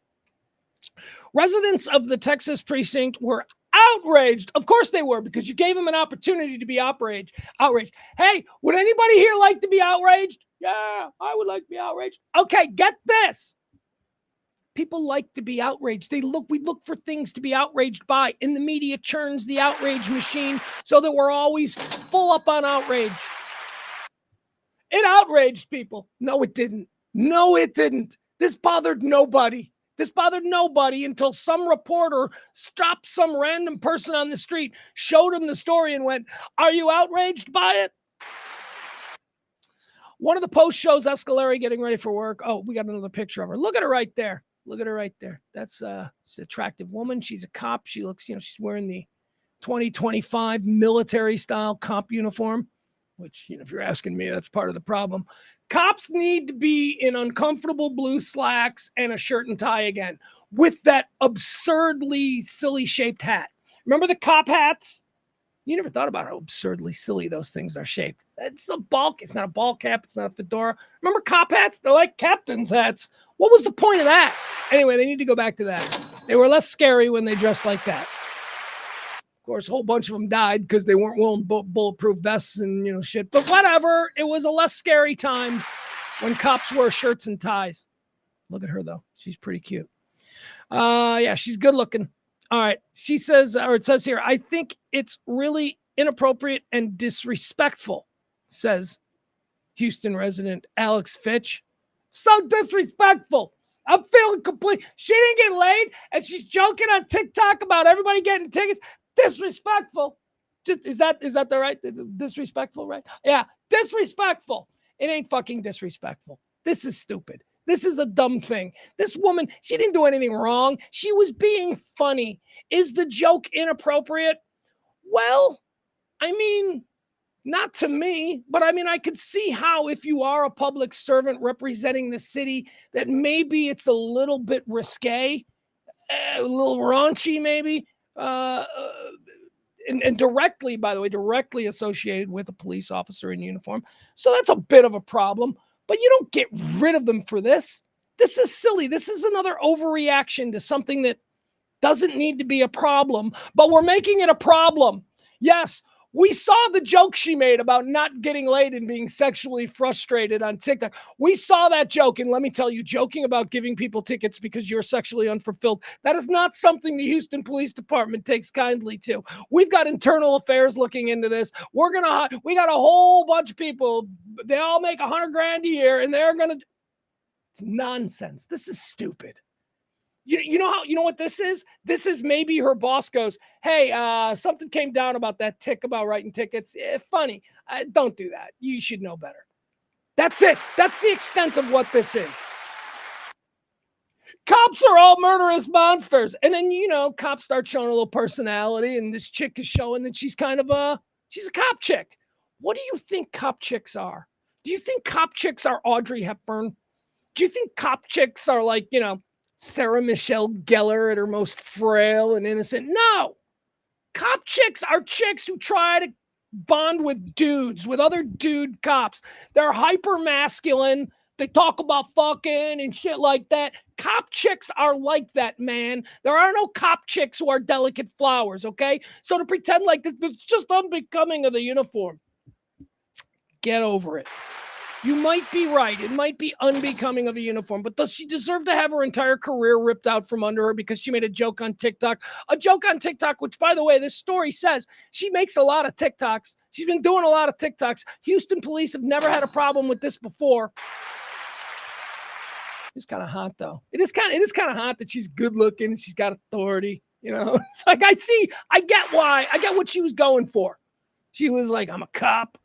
Residents of the Texas precinct were outraged. Of course they were, because you gave them an opportunity to be outraged. Hey, would anybody here like to be outraged? Yeah, I would like to be outraged. Okay, get this. People like to be outraged. We look for things to be outraged by, and the media churns the outrage machine so that we're always full up on outrage. It outraged people. No, it didn't. No, it didn't. This bothered nobody. This bothered nobody until some reporter stopped some random person on the street, showed him the story, and went, "Are you outraged by it?" One of the posts shows Escalera getting ready for work. Oh, we got another picture of her. Look at her right there. Look at her right there. That's she's an attractive woman. She's a cop. She looks, she's wearing the 2025 military style cop uniform, which, if you're asking me, that's part of the problem. Cops need to be in uncomfortable blue slacks and a shirt and tie again with that absurdly silly shaped hat. Remember the cop hats? You never thought about how absurdly silly those things are shaped. It's a ball. It's not a ball cap. It's not a fedora. Remember cop hats? They're like captain's hats. What was the point of that? Anyway, they need to go back to that. They were less scary when they dressed like that. Of course, a whole bunch of them died because they weren't wearing bulletproof vests and, shit. But whatever. It was a less scary time when cops wore shirts and ties. Look at her, though. She's pretty cute. Yeah, she's good looking. All right. She says, or it says here, I think it's really inappropriate and disrespectful, says Houston resident Alex Fitch. So disrespectful. I'm feeling complete. She didn't get laid, and she's joking on TikTok about everybody getting tickets. Disrespectful. Is that the right? Disrespectful, right? Yeah, disrespectful. It ain't fucking disrespectful. This is stupid. This is a dumb thing. This woman, she didn't do anything wrong. She was being funny. Is the joke inappropriate? Well, I mean, not to me, but I mean, I could see how if you are a public servant representing the city, that maybe it's a little bit risque, a little raunchy maybe, and directly, by the way, directly associated with a police officer in uniform. So that's a bit of a problem, but you don't get rid of them for this. This is silly. This is another overreaction to something that doesn't need to be a problem, but we're making it a problem. Yes, we saw the joke she made about not getting laid and being sexually frustrated on TikTok. We saw that joke, and let me tell you, joking about giving people tickets because you're sexually unfulfilled, that is not something the Houston Police Department takes kindly to. We've got internal affairs looking into this. We got a whole bunch of people. They all make $100,000 a year, and they're gonna. It's nonsense. This is stupid. You know what this is? This is maybe her boss goes, hey, something came down about that tick about writing tickets. Funny. Don't do that. You should know better. That's it. That's the extent of what this is. Cops are all murderous monsters. And then, cops start showing a little personality, and this chick is showing that she's kind of she's a cop chick. What do you think cop chicks are? Do you think cop chicks are Audrey Hepburn? Do you think cop chicks are like, Sarah Michelle Gellar at her most frail and innocent? No. Cop chicks are chicks who try to bond with dudes, with other dude cops. They're hyper masculine. They talk about fucking and shit like that. Cop chicks are like that, man. There are no cop chicks who are delicate flowers, okay? So to pretend like it's just unbecoming of the uniform, get over it. You might be right. It might be unbecoming of a uniform, but does she deserve to have her entire career ripped out from under her because she made a joke on TikTok? A joke on TikTok, which, by the way, this story says she makes a lot of TikToks. She's been doing a lot of TikToks. Houston police have never had a problem with this before. It's kind of hot, though. It is kind of hot that she's good looking and she's got authority. It's like, I get what she was going for. She was like, I'm a cop.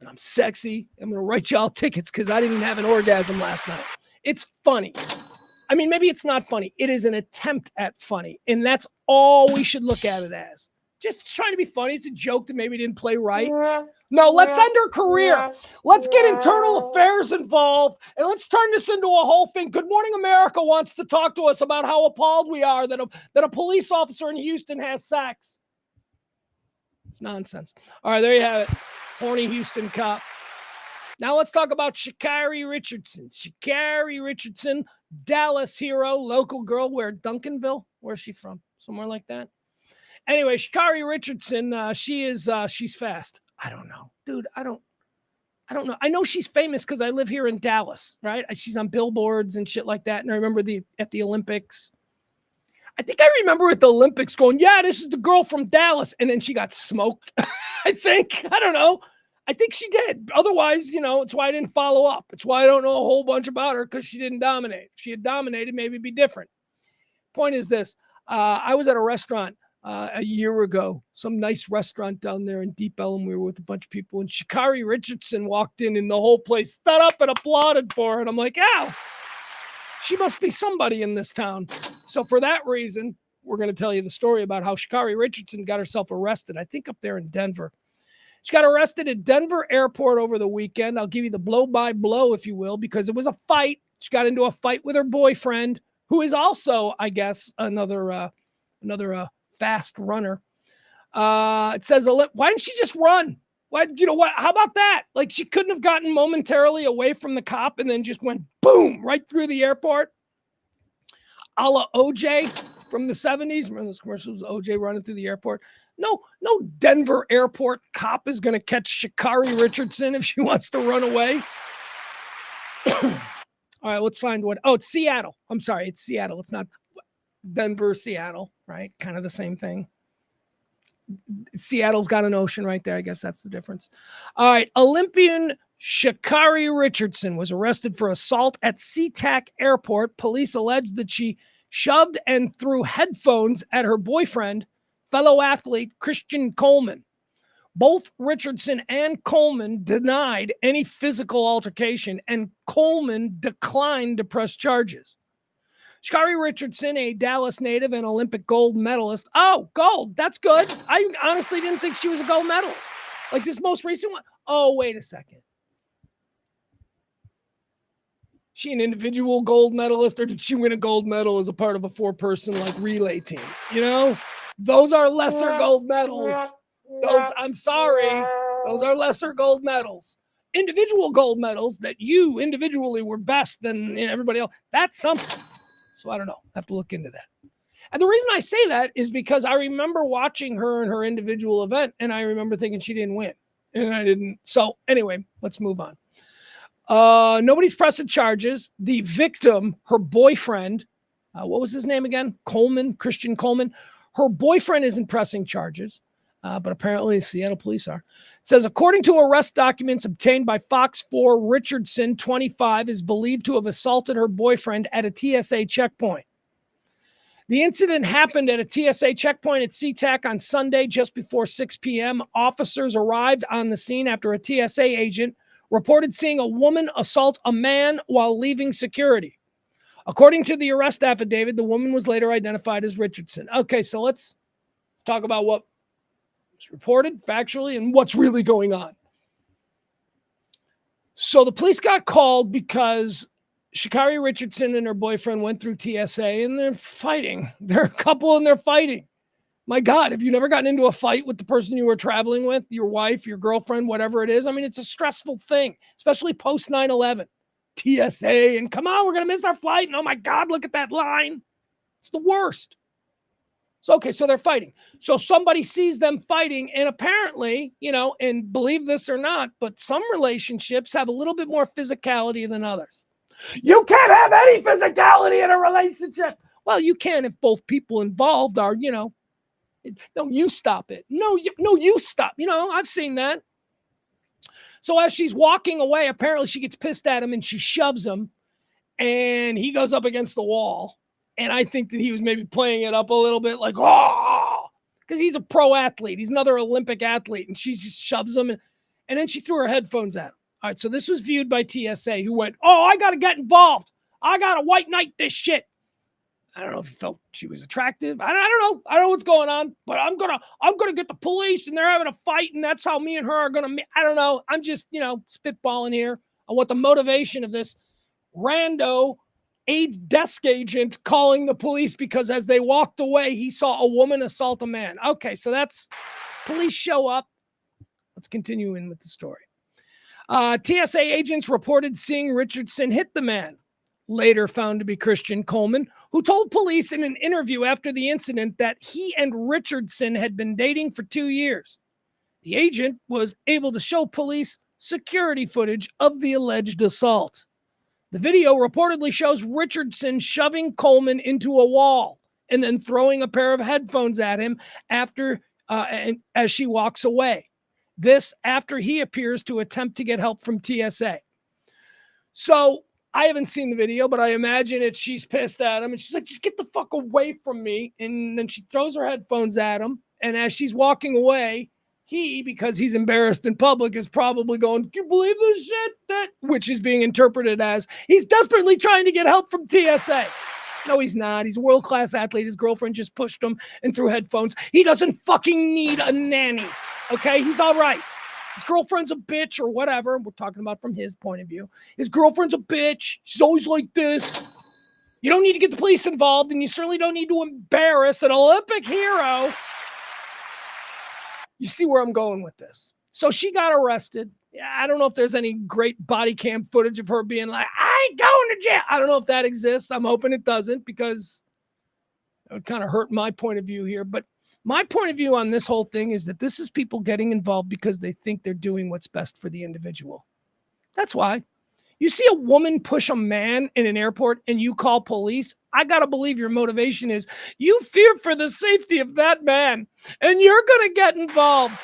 I'm sexy. I'm going to write y'all tickets because I didn't even have an orgasm last night. It's funny. I mean, maybe it's not funny. It is an attempt at funny. And that's all we should look at it as. Just trying to be funny. It's a joke that maybe didn't play right. No, let's end her career. Let's get internal affairs involved. And let's turn this into a whole thing. Good Morning America wants to talk to us about how appalled we are that a police officer in Houston has sex. It's nonsense. All right, there you have it. Horny Houston cop. Now let's talk about Sha'Carri Richardson. Sha'Carri Richardson, Dallas hero, local girl. Where? Duncanville? Where's she from? Somewhere like that. Anyway, Sha'Carri Richardson, she's fast. I don't know. Dude, I don't know. I know she's famous because I live here in Dallas, right? She's on billboards and shit like that. And I remember at the Olympics. I think I remember at the Olympics going, yeah, this is the girl from Dallas. And then she got smoked. I think. I don't know. I think she did. Otherwise, it's why I didn't follow up. It's why I don't know a whole bunch about her, because she didn't dominate. If she had dominated, maybe it'd be different. Point is this. I was at a restaurant a year ago, some nice restaurant down there in Deep Ellum. We were with a bunch of people, and Sha'Carri Richardson walked in, and the whole place stood up and applauded for her. And I'm like, ow, she must be somebody in this town. So for that reason, we're going to tell you the story about how Sha'Carri Richardson got herself arrested, I think up there in Denver. She got arrested at Denver Airport over the weekend. I'll give you the blow-by-blow, if you will, because it was a fight. She got into a fight with her boyfriend, who is also, I guess, another fast runner. It says, why didn't she just run? Why, how about that? Like, she couldn't have gotten momentarily away from the cop and then just went boom right through the airport. A la OJ from the 70s. Remember those commercials, OJ running through the airport? No Denver airport cop is going to catch Sha'Carri Richardson if she wants to run away. All right, let's find what. Oh, it's Seattle. I'm sorry, it's Seattle. It's not Denver, Seattle, right? Kind of the same thing. Seattle's got an ocean right there. I guess that's the difference. All right, Olympian Sha'Carri Richardson was arrested for assault at SeaTac Airport. Police alleged that she shoved and threw headphones at her boyfriend, fellow athlete Christian Coleman. Both Richardson and Coleman denied any physical altercation, and Coleman declined to press charges. Sha'Carri Richardson, a Dallas native and Olympic gold medalist. Oh, gold. That's good. I honestly didn't think she was a gold medalist. Like this most recent one. Oh, wait a second. She an individual gold medalist, or did she win a gold medal as a part of a 4-person like relay team? You know, those are lesser gold medals. Those, I'm sorry, those are lesser gold medals. Individual gold medals that you individually were best than everybody else. That's something. So I don't know. I have to look into that. And the reason I say that is because I remember watching her in her individual event, and I remember thinking she didn't win, and I didn't. So anyway, let's move on. Nobody's pressing charges. The victim, her boyfriend, what was his name again? Christian Coleman. Her boyfriend isn't pressing charges, but apparently the Seattle police are. It says, according to arrest documents obtained by Fox 4, Richardson, 25, is believed to have assaulted her boyfriend at a TSA checkpoint. The incident happened at a TSA checkpoint at SeaTac on Sunday just before 6 p.m. Officers arrived on the scene after a TSA agent reported seeing a woman assault a man while leaving security. According to the arrest affidavit, the woman was later identified as Richardson. Okay, so let's talk about what was reported factually and what's really going on. So the police got called because Sha'Carri Richardson and her boyfriend went through TSA and they're fighting. They're a couple and they're fighting. My God, have you never gotten into a fight with the person you were traveling with, your wife, your girlfriend, whatever it is? I mean, it's a stressful thing, especially post 9/11. TSA, and come on, we're going to miss our flight. And oh my God, look at that line. It's the worst. So, okay, so they're fighting. So somebody sees them fighting, and apparently, and believe this or not, but some relationships have a little bit more physicality than others. You can't have any physicality in a relationship. Well, you can if both people involved are, no, you stop it. No, you stop. I've seen that. So as she's walking away, apparently she gets pissed at him and she shoves him and he goes up against the wall. And I think that he was maybe playing it up a little bit like, oh, because he's a pro athlete. He's another Olympic athlete. And she just shoves him. And then she threw her headphones at him. All right. So this was viewed by TSA, who went, oh, I got to get involved. I got to white knight this shit. I don't know if he felt she was attractive. I don't know. I don't know what's going on, but I'm gonna get the police, and they're having a fight, and that's how me and her are gonna meet. I don't know. I'm just spitballing here on what the motivation of this rando desk agent calling the police because as they walked away, he saw a woman assault a man. Okay, so that's police show up. Let's continue in with the story. TSA agents reported seeing Richardson hit the man, later found to be Christian Coleman, who told police in an interview after the incident that he and Richardson had been dating for 2 years. The agent was able to show police security footage of the alleged assault. The video reportedly shows Richardson shoving Coleman into a wall and then throwing a pair of headphones at him as she walks away. This after he appears to attempt to get help from TSA. So I haven't seen the video, but I imagine she's pissed at him and she's like, just get the fuck away from me. And then she throws her headphones at him. And as she's walking away, because he's embarrassed in public, is probably going, can you believe this shit? Which is being interpreted as he's desperately trying to get help from TSA. No, he's not. He's a world-class athlete. His girlfriend just pushed him and threw headphones. He doesn't fucking need a nanny. Okay? He's all right. His girlfriend's a bitch or whatever. We're talking about from his point of view. His girlfriend's a bitch. She's always like this. You don't need to get the police involved, and you certainly don't need to embarrass an Olympic hero. You see where I'm going with this. So she got arrested. I don't know if there's any great body cam footage of her being like, I ain't going to jail. I don't know if that exists. I'm hoping it doesn't, because it would kind of hurt my point of view here. But my point of view on this whole thing is that this is people getting involved because they think they're doing what's best for the individual. That's why. You see a woman push a man in an airport and you call police, I got to believe your motivation is you fear for the safety of that man and you're going to get involved.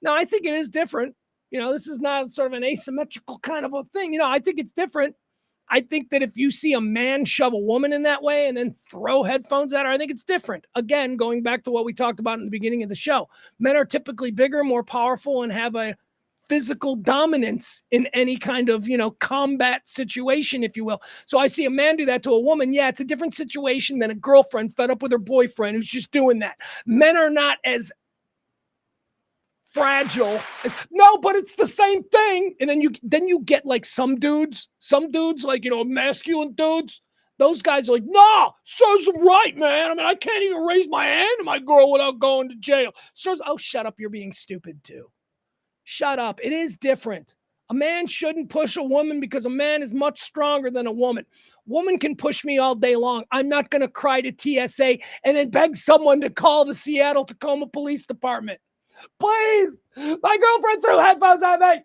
Now, I think it is different. This is not sort of an asymmetrical kind of a thing. I think it's different I think that if you see a man shove a woman in that way and then throw headphones at her, I think it's different. Again, going back to what we talked about in the beginning of the show, men are typically bigger, more powerful, and have a physical dominance in any kind of, combat situation, if you will. So I see a man do that to a woman. Yeah, it's a different situation than a girlfriend fed up with her boyfriend who's just doing that. Men are not as fragile. No, but it's the same thing. And then you get like some dudes like, masculine dudes. Those guys are like, nah, serves them right, man. I mean, I can't even raise my hand to my girl without going to jail. Oh, shut up. You're being stupid too. Shut up. It is different. A man shouldn't push a woman because a man is much stronger than a woman. Woman can push me all day long. I'm not going to cry to TSA and then beg someone to call the Seattle Tacoma Police Department. Please, my girlfriend threw headphones at me.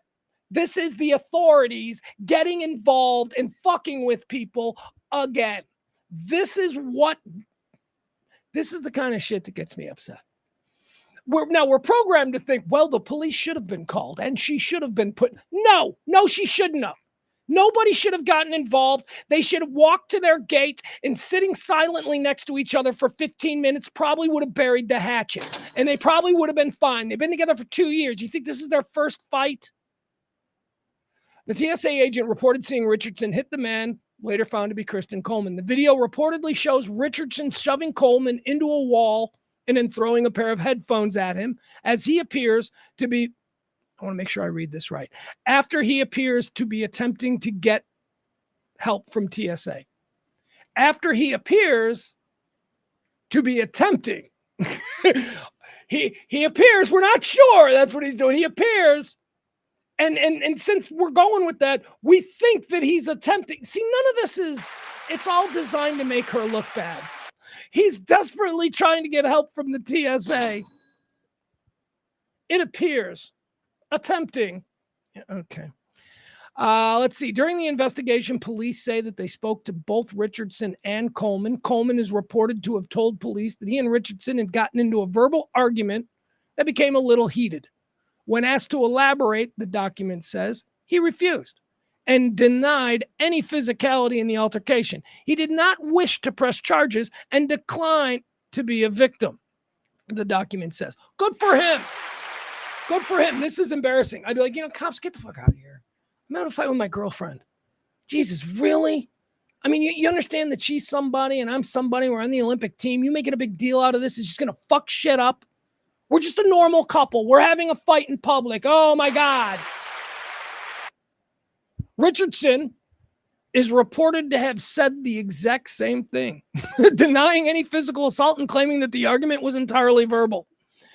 This is the authorities getting involved and fucking with people again. This is the kind of shit that gets me upset. We're programmed to think, well, the police should have been called and she should have been put. No, she shouldn't have. Nobody should have gotten involved. They should have walked to their gate and sitting silently next to each other for 15 minutes probably would have buried the hatchet. And they probably would have been fine. They've been together for 2 years. You think this is their first fight? The TSA agent reported seeing Richardson hit the man, later found to be Kristen Coleman. The video reportedly shows Richardson shoving Coleman into a wall and then throwing a pair of headphones at him as he appears to be, I want to make sure I read this right, after he appears to be attempting to get help from TSA. After he appears to be attempting, he appears, we're not sure that's what he's doing. He appears, and since we're going with that, we think that he's attempting. See, none of this it's all designed to make her look bad. He's desperately trying to get help from the TSA. It appears. Attempting. Okay. Let's see. During the investigation, police say that they spoke to both Richardson and Coleman. Coleman is reported to have told police that he and Richardson had gotten into a verbal argument that became a little heated. When asked to elaborate, the document says he refused and denied any physicality in the altercation. He did not wish to press charges and declined to be a victim, the document says. Good for him. Good for him. This is embarrassing. I'd be like, cops, get the fuck out of here. I'm out of fight with my girlfriend. Jesus, really? I mean, you understand that she's somebody and I'm somebody. We're on the Olympic team. You making a big deal out of this is just going to fuck shit up. We're just a normal couple. We're having a fight in public. Oh, my God. Richardson is reported to have said the exact same thing, denying any physical assault and claiming that the argument was entirely verbal.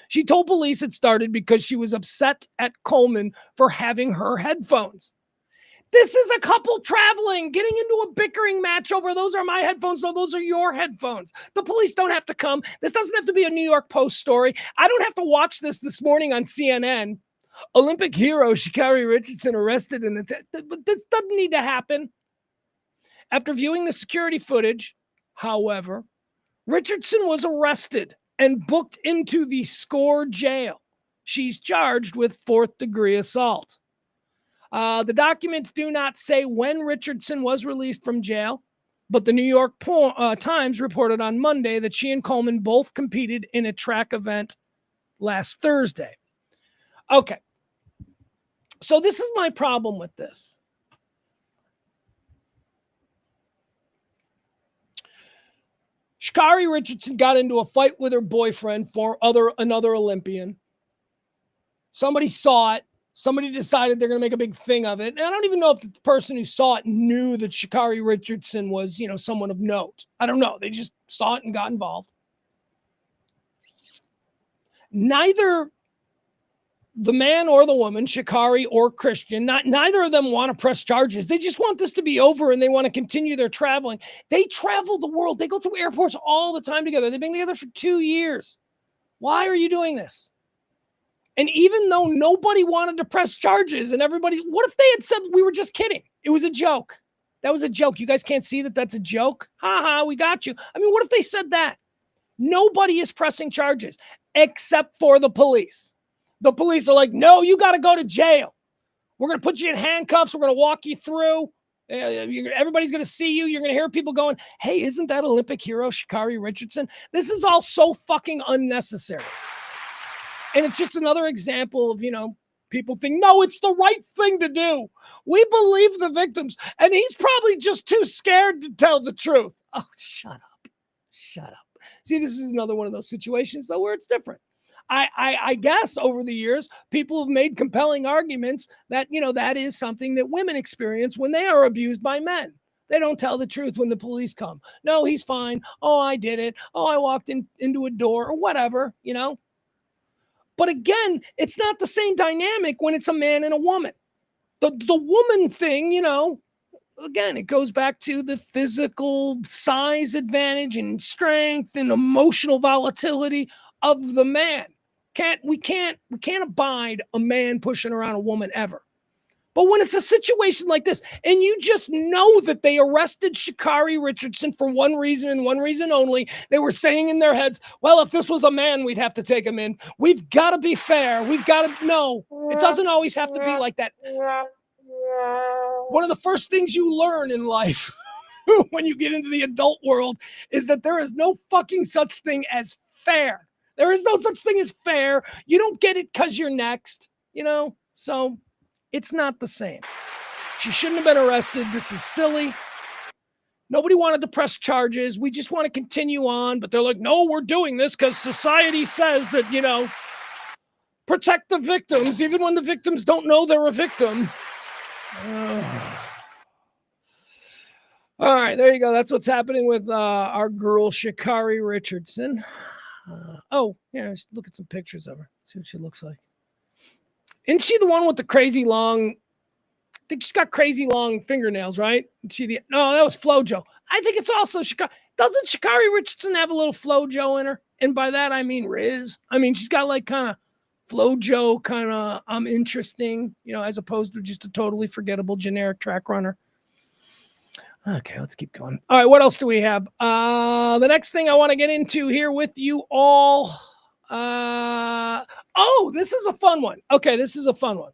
She told police it started because she was upset at Coleman for having her headphones. This is a couple traveling, getting into a bickering match over those are my headphones. No, those are your headphones. The police don't have to come. This doesn't have to be a New York Post story. I don't have to watch this morning on CNN. Olympic hero Sha'Carri Richardson arrested but this doesn't need to happen. After viewing the security footage, however, Richardson was arrested and booked into the Score jail. She's charged with 4th-degree assault. The documents do not say when Richardson was released from jail, but the New York Times reported on Monday that she and Coleman both competed in a track event last Thursday. Okay. So this is my problem with this. Sha'Carri Richardson got into a fight with her boyfriend for another Olympian. Somebody saw it. Somebody decided they're going to make a big thing of it. And I don't even know if the person who saw it knew that Sha'Carri Richardson was, someone of note. I don't know. They just saw it and got involved. Neither the man or the woman, Sha'Carri or Christian, neither of them want to press charges. They just want this to be over and they want to continue their traveling. They travel the world. They go through airports all the time together. They've been together for 2 years. Why are you doing this? And even though nobody wanted to press charges and what if they had said we were just kidding? It was a joke. That was a joke. You guys can't see that that's a joke? Ha ha, we got you. I mean, what if they said that? Nobody is pressing charges except for the police. The police are like, no, you got to go to jail. We're going to put you in handcuffs. We're going to walk you through. Everybody's going to see you. You're going to hear people going, hey, isn't that Olympic hero Sha'Carri Richardson? This is all so fucking unnecessary. And it's just another example of, people think, no, it's the right thing to do. We believe the victims, and he's probably just too scared to tell the truth. Oh, shut up. Shut up. See, this is another one of those situations, though, where it's different. I guess over the years, people have made compelling arguments that, that is something that women experience when they are abused by men. They don't tell the truth when the police come. No, he's fine. Oh, I did it. Oh, I walked into a door or whatever, But again, it's not the same dynamic when it's a man and a woman. The woman thing, again, it goes back to the physical size advantage and strength and emotional volatility of the man. We can't abide a man pushing around a woman ever. But when it's a situation like this, and you just know that they arrested Sha'Carri Richardson for one reason and one reason only, they were saying in their heads, well, if this was a man, we'd have to take him in. We've got to be fair. No, it doesn't always have to be like that. One of the first things you learn in life when you get into the adult world is that there is no fucking such thing as fair. There is no such thing as fair. You don't get it because you're next, So it's not the same. She shouldn't have been arrested. This is silly. Nobody wanted to press charges. We just want to continue on. But they're like, no, we're doing this because society says that, protect the victims, even when the victims don't know they're a victim. All right, there you go. That's what's happening with our girl, Sha'Carri Richardson. Let's look at some pictures of her. See what she looks like. Isn't she the one with the crazy long? I think she's got crazy long fingernails, right? No, that was FloJo. I think it's also Sha'Carri. Doesn't Sha'Carri Richardson have a little FloJo in her? And by that I mean Riz. I mean she's got like kind of FloJo, kind of interesting, as opposed to just a totally forgettable generic track runner. Okay, let's keep going. All right, what else do we have? The next thing I want to get into here with you all. This is a fun one. Okay, this is a fun one.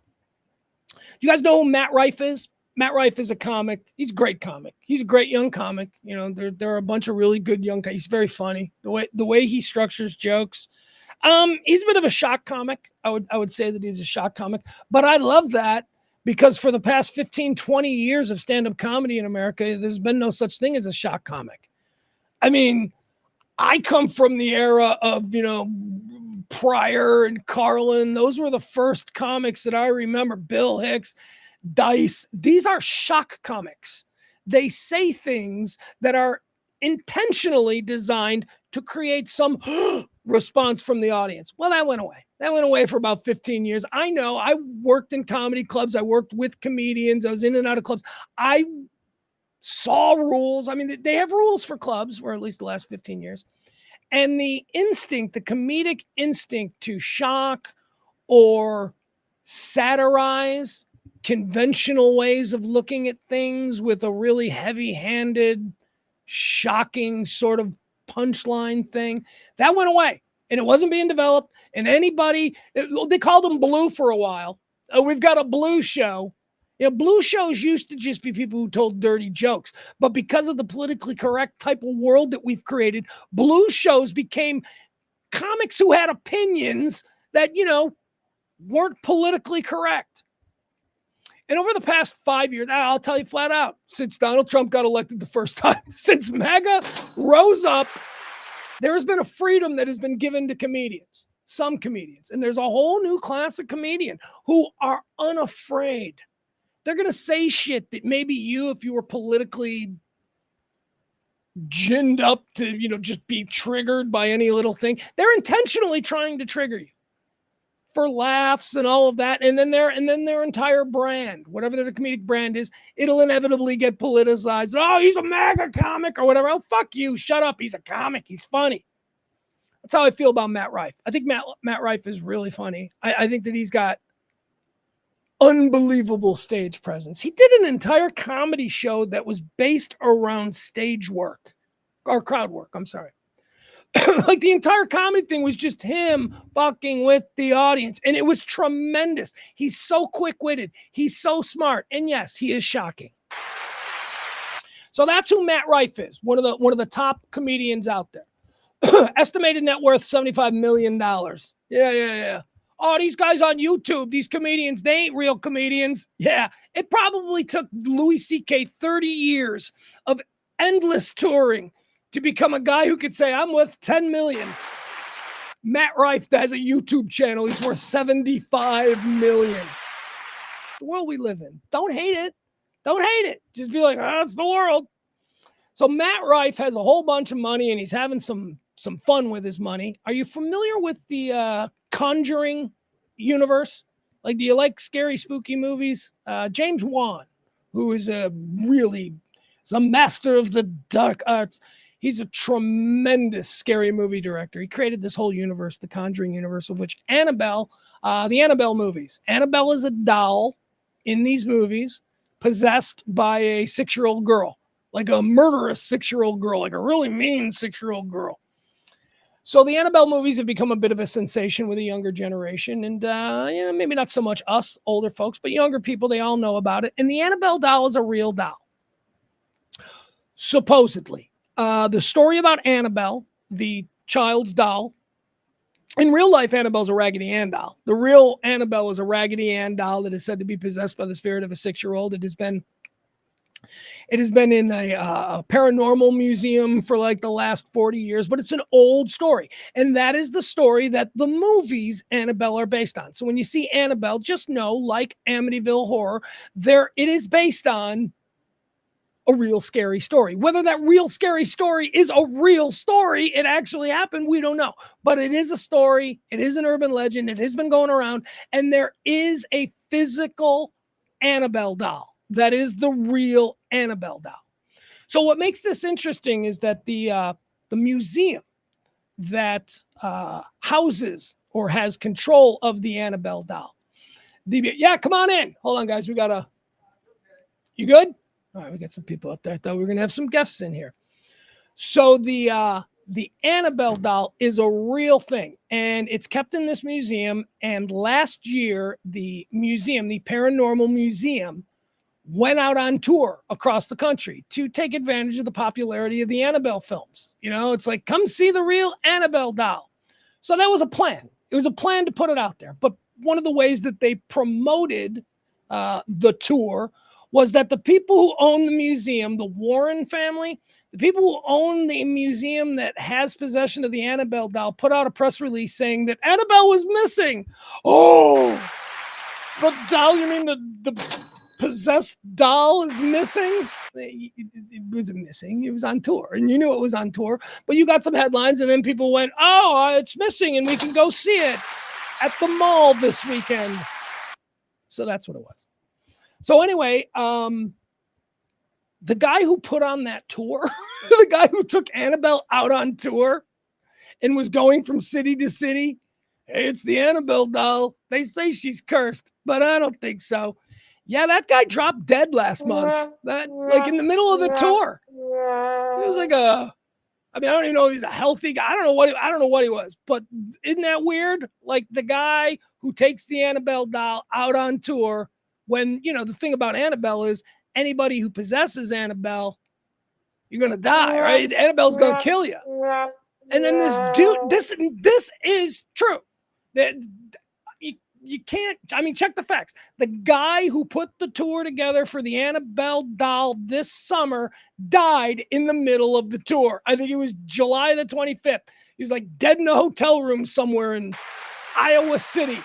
Do you guys know who Matt Rife is? Matt Rife is a comic. He's a great comic. He's a great young comic. There are a bunch of really good young guys. He's very funny. The way he structures jokes. He's a bit of a shock comic. I would say that he's a shock comic, but I love that. Because for the past 15, 20 years of stand-up comedy in America, there's been no such thing as a shock comic. I mean, I come from the era of, Pryor and Carlin. Those were the first comics that I remember. Bill Hicks, Dice. These are shock comics. They say things that are intentionally designed to create some response from the audience. Well, that went away. That went away for about 15 years. I know. I worked in comedy clubs. I worked with comedians. I was in and out of clubs. I saw rules. I mean, they have rules for clubs, or at least the last 15 years. And the comedic instinct to shock or satirize conventional ways of looking at things with a really heavy-handed, shocking sort of punchline thing, that went away. And it wasn't being developed. And they called them blue for a while. We've got a blue show. Blue shows used to just be people who told dirty jokes. But because of the politically correct type of world that we've created, blue shows became comics who had opinions that, weren't politically correct. And over the past 5 years, I'll tell you flat out, since Donald Trump got elected the first time, since MAGA rose up, there has been a freedom that has been given to comedians, some comedians. And there's a whole new class of comedian who are unafraid. They're going to say shit that maybe if you were politically ginned up to, just be triggered by any little thing, they're intentionally trying to trigger you for laughs and all of that. And then their entire brand, whatever their comedic brand is, it'll inevitably get politicized. Oh, he's a MAGA comic or whatever. Oh, fuck you. Shut up. He's a comic. He's funny. That's how I feel about Matt Rife. I think Matt Rife is really funny. I think that he's got unbelievable stage presence. He did an entire comedy show that was based around stage work or crowd work. I'm sorry. Like the entire comedy thing was just him fucking with the audience. And it was tremendous. He's so quick-witted. He's so smart. And yes, he is shocking. So that's who Matt Rife is, one of the top comedians out there. Estimated net worth $75 million. Yeah. Oh, these guys on YouTube, these comedians, they ain't real comedians. Yeah, it probably took Louis C.K. 30 years of endless touring to become a guy who could say, I'm worth 10 million. Matt Rife has a YouTube channel. He's worth 75 million. The world we live in. Don't hate it. Don't hate it. Just be like, it's the world. So Matt Rife has a whole bunch of money and he's having some fun with his money. Are you familiar with the Conjuring universe? Like, do you like scary, spooky movies? James Wan, who is the master of the dark arts. He's a tremendous scary movie director. He created this whole universe, the Conjuring universe, of which Annabelle, the Annabelle movies. Annabelle is a doll in these movies possessed by a 6-year-old girl, like a murderous 6-year-old girl, like a really mean 6-year-old girl. So the Annabelle movies have become a bit of a sensation with a younger generation. And, maybe not so much us older folks, but younger people, they all know about it. And the Annabelle doll is a real doll. Supposedly. The story about Annabelle, the child's doll, in real life, Annabelle's a Raggedy Ann doll. The real Annabelle is a Raggedy Ann doll that is said to be possessed by the spirit of a 6-year-old. It has been in a paranormal museum for like the last 40 years, but it's an old story. And that is the story that the movies Annabelle are based on. So when you see Annabelle, just know, like Amityville Horror, it is based on a real scary story. Whether that real scary story is a real story, it actually happened, we don't know. But it is a story. It is an urban legend. It has been going around. And there is a physical Annabelle doll. That is the real Annabelle doll. So what makes this interesting is that the museum that houses or has control of the Annabelle doll. Come on in. Hold on, guys. You good? All right, we got some people out there. I thought we were going to have some guests in here. So the Annabelle doll is a real thing, and it's kept in this museum. And last year, the Paranormal Museum, went out on tour across the country to take advantage of the popularity of the Annabelle films. It's like, come see the real Annabelle doll. So that was a plan. It was a plan to put it out there. But one of the ways that they promoted the tour was that the people who own the museum, the Warren family, the people who own the museum that has possession of the Annabelle doll, put out a press release saying that Annabelle was missing. Oh, the doll, you mean the possessed doll is missing? It wasn't missing. It was on tour, and you knew it was on tour, but you got some headlines, and then people went, it's missing, and we can go see it at the mall this weekend. So that's what it was. So anyway, the guy who put on that tour, the guy who took Annabelle out on tour and was going from city to city, hey, it's the Annabelle doll. They say she's cursed, but I don't think so. Yeah, that guy dropped dead last month. Like in the middle of the tour. It was like I don't even know if he's a healthy guy. I don't know what he was, but isn't that weird? Like the guy who takes the Annabelle doll out on tour, when, the thing about Annabelle is anybody who possesses Annabelle, you're going to die, right? Annabelle's going to kill you. And then this dude, this is true. That you can't, check the facts. The guy who put the tour together for the Annabelle doll this summer died in the middle of the tour. I think it was July the 25th. He was like dead in a hotel room somewhere in Iowa City,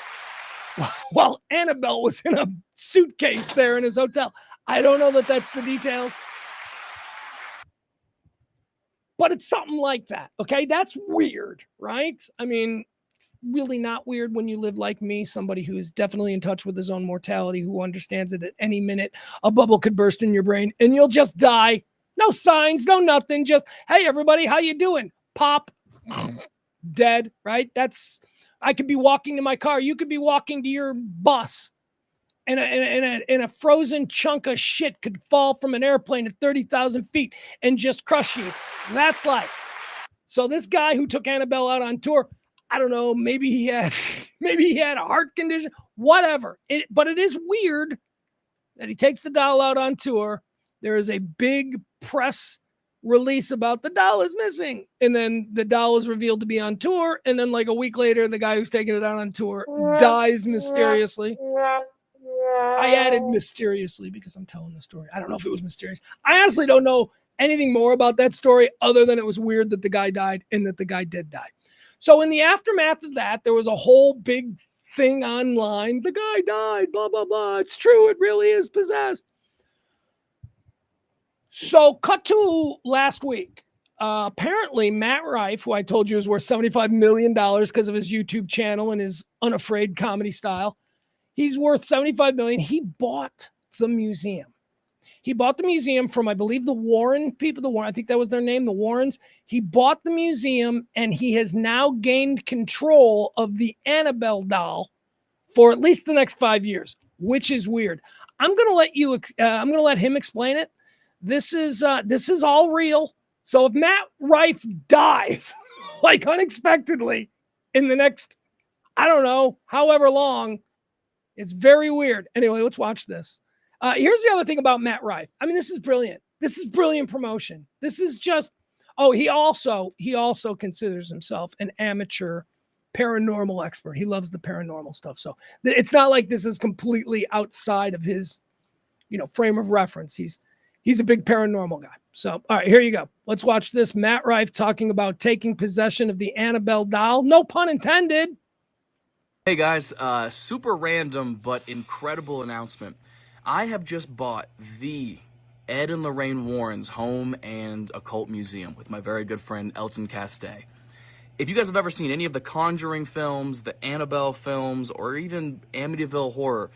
while Annabelle was in a suitcase there in his hotel. I don't know that that's the details, but it's something like that. Okay. That's weird, right? It's really not weird when you live like me, somebody who is definitely in touch with his own mortality, who understands that at any minute a bubble could burst in your brain and you'll just die. No signs, no nothing. Just, hey, everybody, how you doing? Pop, dead, right? I could be walking to my car. You could be walking to your bus, and a frozen chunk of shit could fall from an airplane at 30,000 feet and just crush you. That's life. So this guy who took Annabelle out on tour, I don't know, maybe he had a heart condition, whatever. But it is weird that he takes the doll out on tour. There is a big press release about the doll is missing. And then the doll is revealed to be on tour. And then like a week later, the guy who's taking it out on tour dies mysteriously. I added mysteriously because I'm telling the story. I don't know if it was mysterious. I honestly don't know anything more about that story other than it was weird that the guy died and that the guy did die. So in the aftermath of that, there was a whole big thing online. The guy died, blah, blah, blah. It's true. It really is possessed. So cut to last week. Apparently, Matt Rife, who I told you is worth $75 million because of his YouTube channel and his unafraid comedy style, he's worth $75 million. He bought the museum. He bought the museum from, I believe, the Warren people. I think that was their name, the Warrens. He bought the museum, and he has now gained control of the Annabelle doll for at least the next 5 years, which is weird. I'm gonna let him explain it. This is all real. So if Matt Rife dies like unexpectedly in the next, I don't know, however long, it's very weird. Anyway, let's watch this. Here's the other thing about Matt Rife. I mean, this is brilliant. This is brilliant promotion. This is just, he also considers himself an amateur paranormal expert. He loves the paranormal stuff. So it's not like this is completely outside of his, frame of reference. He's a big paranormal guy. So, all right, here you go. Let's watch this. Matt Rife talking about taking possession of the Annabelle doll. No pun intended. Hey guys, super random but incredible announcement. I have just bought the Ed and Lorraine Warren's Home and Occult Museum with my very good friend Elton Castay. If you guys have ever seen any of the Conjuring films, the Annabelle films, or even Amityville Horror,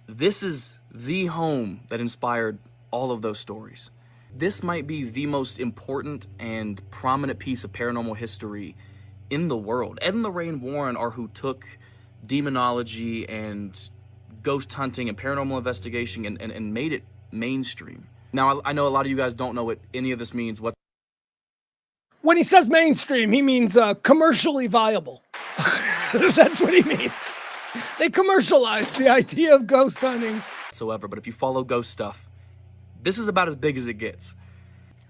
this is the home that inspired all of those stories. This might be the most important and prominent piece of paranormal history in the world. Ed and Lorraine Warren are who took demonology and ghost hunting and paranormal investigation and made it mainstream. Now, I know a lot of you guys don't know what any of this means. When he says mainstream, he means commercially viable. That's what he means. They commercialized the idea of ghost hunting. But if you follow ghost stuff, this is about as big as it gets.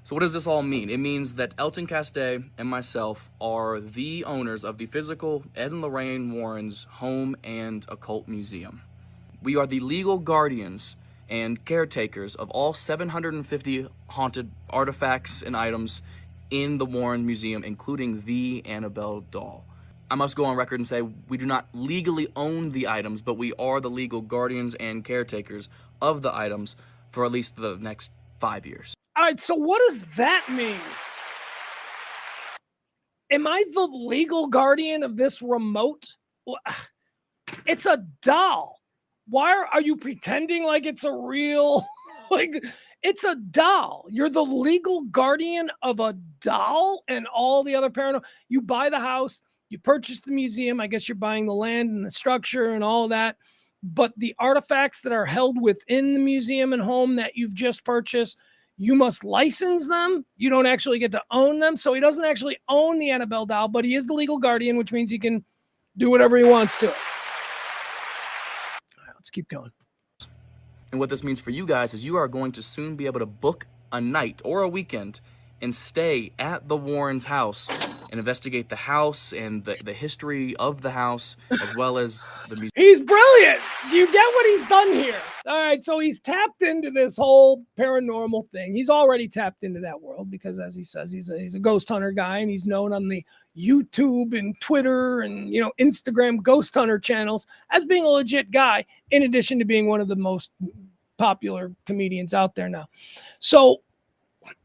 So what does this all mean? It means that Elton Castay and myself are the owners of the physical Ed and Lorraine Warren's Home and Occult Museum. We are the legal guardians and caretakers of all 750 haunted artifacts and items in the Warren Museum, including the Annabelle doll. I must go on record and say we do not legally own the items, but we are the legal guardians and caretakers of the items for at least the next 5 years. All right, so what does that mean? Am I the legal guardian of this remote? It's a doll. Why are you pretending like it's a real, it's a doll. You're the legal guardian of a doll and all the other paranormal. You buy the house, you purchase the museum. I guess you're buying the land and the structure and all that. But the artifacts that are held within the museum and home that you've just purchased, you must license them. You don't actually get to own them. So he doesn't actually own the Annabelle doll, but he is the legal guardian, which means he can do whatever he wants to it. All right, let's keep going. And what this means for you guys is you are going to soon be able to book a night or a weekend and stay at the Warrens' house and investigate the house and the history of the house, as well as the museum. He's brilliant. Do you get what he's done here? All right, so he's tapped into this whole paranormal thing. He's already tapped into that world because, as he says, he's a ghost hunter guy, and he's known on the YouTube and Twitter and Instagram ghost hunter channels as being a legit guy, in addition to being one of the most popular comedians out there now. So,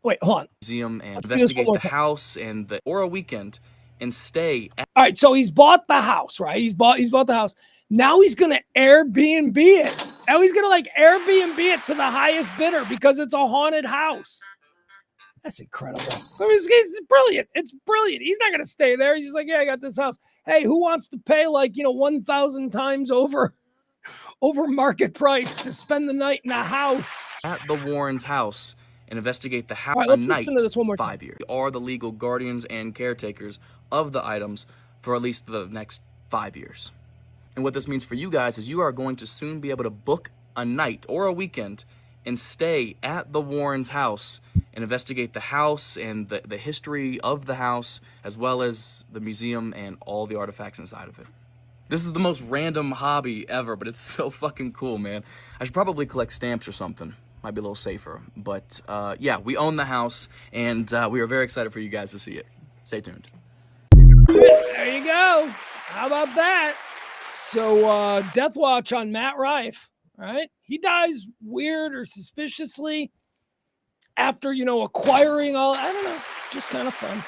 wait, hold on. Museum and investigate the house or a weekend and stay. All right, so he's bought the house, right? He's bought the house. Now he's gonna Airbnb it. Now he's gonna Airbnb it to the highest bidder because it's a haunted house. That's incredible. I mean, it's brilliant. It's brilliant. He's not gonna stay there. He's like, yeah, I got this house. Hey, who wants to pay 1,000 times over market price to spend the night in a house at the Warrens' house and investigate the house. All right, let's listen to this one more time. 5 years. We are the legal guardians and caretakers of the items for at least the next 5 years. And what this means for you guys is you are going to soon be able to book a night or a weekend and stay at the Warrens' house and investigate the house and the history of the house, as well as the museum and all the artifacts inside of it. This is the most random hobby ever, but it's so fucking cool, man. I should probably collect stamps or something. Might be a little safer. But yeah, we own the house, and we are very excited for you guys to see it. Stay tuned. There you go. How about that? So death watch on Matt Rife, right? He dies weird or suspiciously after, acquiring all, I don't know, just kind of fun.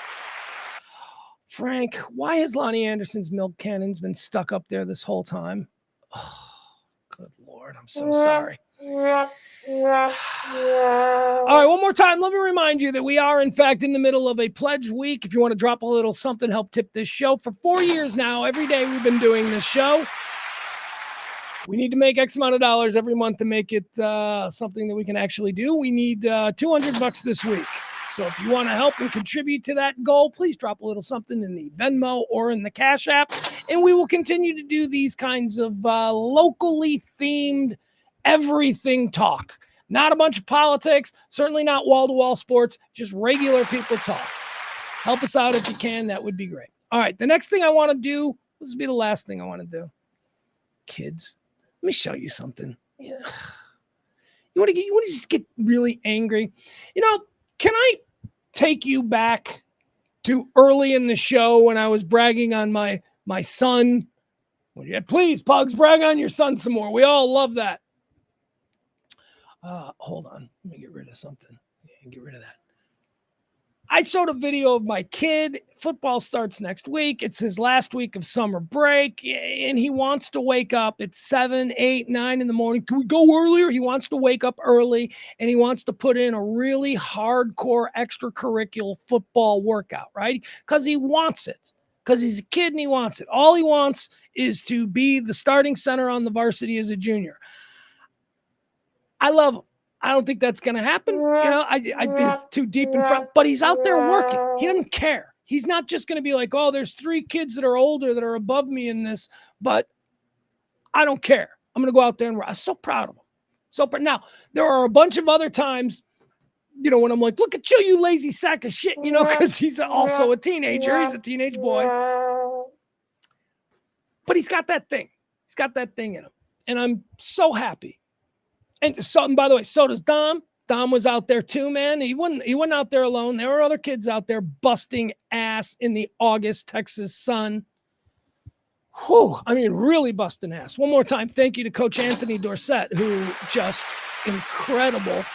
Frank, why has Loni Anderson's milk cannons been stuck up there this whole time? Oh, good Lord, I'm so sorry. All right, one more time. Let me remind you that we are, in fact, in the middle of a pledge week. If you want to drop a little something, help tip this show. For 4 years now, every day we've been doing this show. We need to make X amount of dollars every month to make it something that we can actually do. We need $200 this week. So if you want to help and contribute to that goal, please drop a little something in the Venmo or in the Cash App. And we will continue to do these kinds of locally themed everything talk. Not a bunch of politics, certainly not wall-to-wall sports, just regular people talk. Help us out if you can. That would be great. All right, the next thing I want to do, this will be the last thing I want to do. Kids, let me show you something. Yeah. You want to just get really angry? Can I take you back to early in the show when I was bragging on my son? Well, yeah, please, Pugs, brag on your son some more. We all love that. Hold on. Let me get rid of something. Yeah, get rid of that. I showed a video of my kid. Football starts next week. It's his last week of summer break, and he wants to wake up at 7, 8, 9 in the morning. Can we go earlier? He wants to wake up early, and he wants to put in a really hardcore extracurricular football workout, right? Because he wants it. Because he's a kid and he wants it. All he wants is to be the starting center on the varsity as a junior. I love him. I don't think that's going to happen. I think it's too deep in front, but he's out there working. He doesn't care. He's not just going to be like, oh, there's 3 kids that are older that are above me in this, but I don't care. I'm going to go out there and work. I'm so proud of him. Now, there are a bunch of other times, when I'm like, look at you, you lazy sack of shit, because he's also a teenager. He's a teenage boy. But he's got that thing. He's got that thing in him. And I'm so happy. And by the way, so does Dom. Dom was out there too, man. He wasn't out there alone. There were other kids out there busting ass in the August Texas sun. Whew, really busting ass. One more time, thank you to Coach Anthony Dorsett, who just incredible,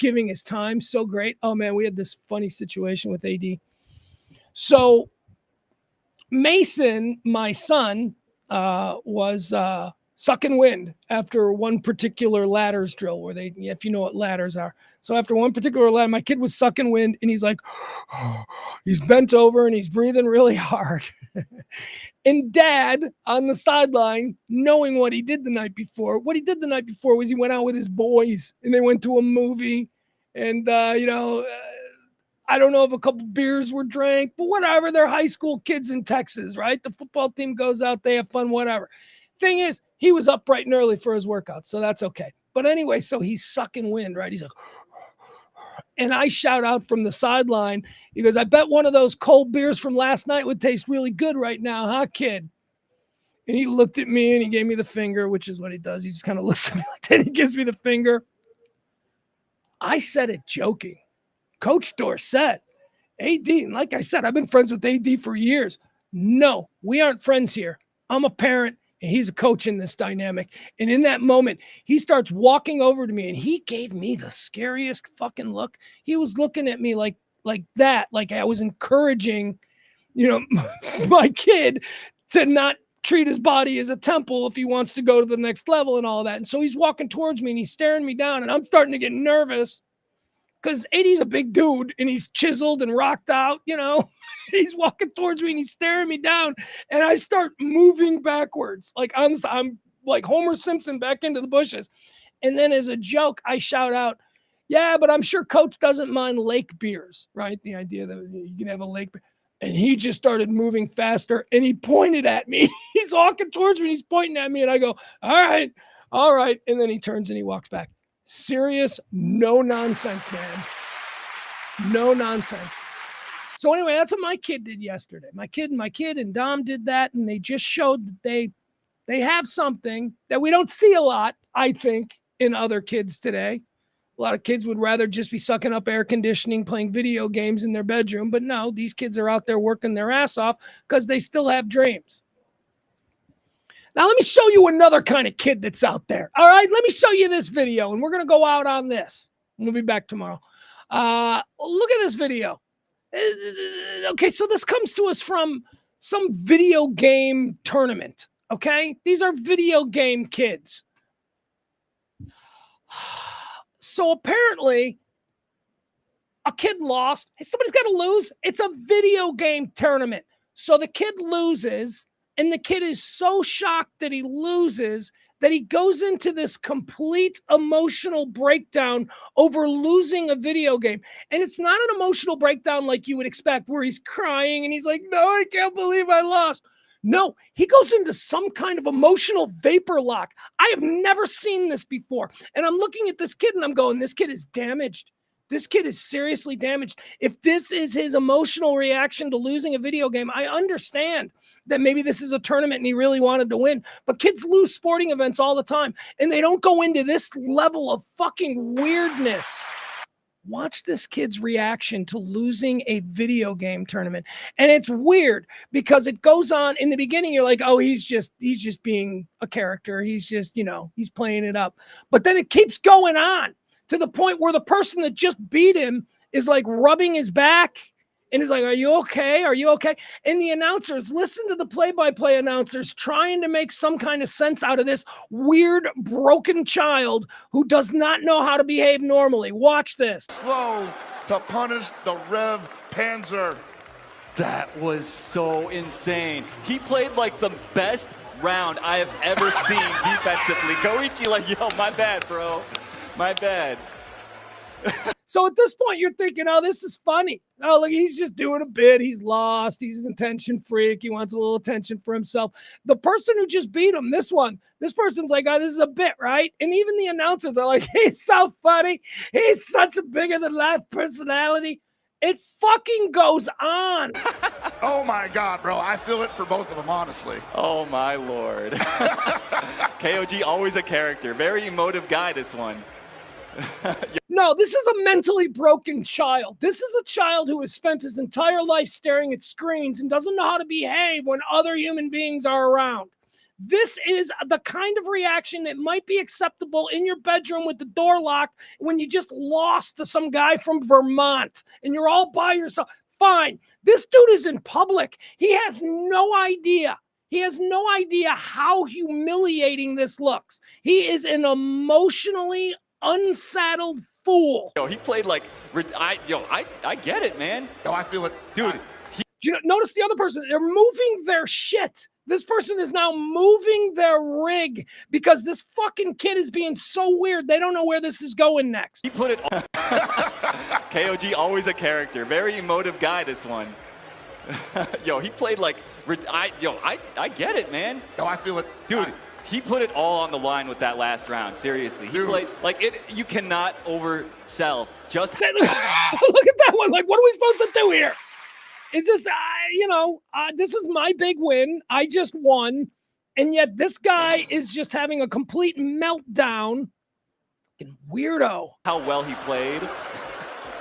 giving his time. So great. Oh, man, we had this funny situation with AD. So Mason, my son, was sucking wind after one particular ladders drill where if you know what ladders are. So after one particular ladder, my kid was sucking wind and he's like, he's bent over and he's breathing really hard. And Dad on the sideline, knowing what he did the night before, was he went out with his boys and they went to a movie and, I don't know if a couple beers were drank, but whatever. They're high school kids in Texas, right? The football team goes out, they have fun, whatever. Thing is, he was up bright and early for his workout, so that's okay. But anyway, so he's sucking wind, right? He's like, and I shout out from the sideline. He goes, I bet one of those cold beers from last night would taste really good right now, huh, kid? And he looked at me and he gave me the finger, which is what he does. He just kind of looks at me like that. He gives me the finger. I said it joking. Coach Dorsett, AD, and like I said, I've been friends with AD for years. No, we aren't friends here. I'm a parent. And he's a coach in this dynamic. And in that moment, he starts walking over to me and he gave me the scariest fucking look. He was looking at me like that, like I was encouraging, my kid to not treat his body as a temple if he wants to go to the next level and all that. And so he's walking towards me and he's staring me down and I'm starting to get nervous because AD's a big dude and he's chiseled and rocked out, He's walking towards me and he's staring me down and I start moving backwards. I'm like Homer Simpson back into the bushes. And then as a joke, I shout out, yeah, but I'm sure Coach doesn't mind lake beers, right? The idea that you can have a lake beer. And he just started moving faster and he pointed at me. He's walking towards me and he's pointing at me and I go, all right. And then he turns and he walks back. Serious, no nonsense, man. No nonsense. So anyway, that's what my kid did yesterday. My kid and Dom did that, and they just showed that they have something that we don't see a lot, I think, in other kids today. A lot of kids would rather just be sucking up air conditioning, playing video games in their bedroom. But no, these kids are out there working their ass off because they still have dreams. Now, let me show you another kind of kid that's out there. All right, let me show you this video, and we're going to go out on this. We'll be back tomorrow. Look at this video. Okay, so this comes to us from some video game tournament, okay? These are video game kids. So apparently, a kid lost. Hey, somebody's got to lose. It's a video game tournament. So the kid loses, and the kid is so shocked that he loses that he goes into this complete emotional breakdown over losing a video game. And it's not an emotional breakdown like you would expect, where he's crying and he's like, no, I can't believe I lost. No, he goes into some kind of emotional vapor lock. I have never seen this before. And I'm looking at this kid and I'm going, this kid is damaged. This kid is seriously damaged. If this is his emotional reaction to losing a video game, I understand that maybe this is a tournament and he really wanted to win. But kids lose sporting events all the time, and they don't go into this level of fucking weirdness. Watch this kid's reaction to losing a video game tournament. And it's weird because it goes on in the beginning. You're like, oh, he's just being a character. He's just, he's playing it up. But then it keeps going on to the point where the person that just beat him is like rubbing his back and is like, are you okay? Are you okay? And the announcers, listen to the play-by-play announcers trying to make some kind of sense out of this weird, broken child who does not know how to behave normally. Watch this. Slow to punish the Rev Panzer. That was so insane. He played like the best round I have ever seen defensively. Goichi like, yo, my bad, bro. My bad. So at this point, you're thinking, oh, this is funny. Oh, look, he's just doing a bit. He's lost. He's an attention freak. He wants a little attention for himself. The person who just beat him, this person's like, oh, this is a bit, right? And even the announcers are like, he's so funny. He's such a bigger-than-life personality. It fucking goes on. Oh, my God, bro. I feel it for both of them, honestly. Oh, my Lord. KOG, always a character. Very emotive guy, this one. No, this is a mentally broken child. This is a child who has spent his entire life staring at screens and doesn't know how to behave when other human beings are around. This is the kind of reaction that might be acceptable in your bedroom with the door locked when you just lost to some guy from Vermont and you're all by yourself. Fine. This dude is in public. He has no idea. He has no idea how humiliating this looks. He is an emotionally unsaddled fool. Yo, he played like, I get it, man. Yo, I feel it. Dude. Do you notice the other person? They're moving their shit. This person is now moving their rig because this fucking kid is being so weird. They don't know where this is going next. He put it on. KOG, always a character. Very emotive guy, this one. Yo, he played like, I get it, man. Yo, I feel it. Dude. He put it all on the line with that last round. Seriously, he played like it. You cannot oversell. Just look at that one. Like, what are we supposed to do here? Is this, this is my big win. I just won, and yet this guy is just having a complete meltdown. Fucking weirdo. How well he played.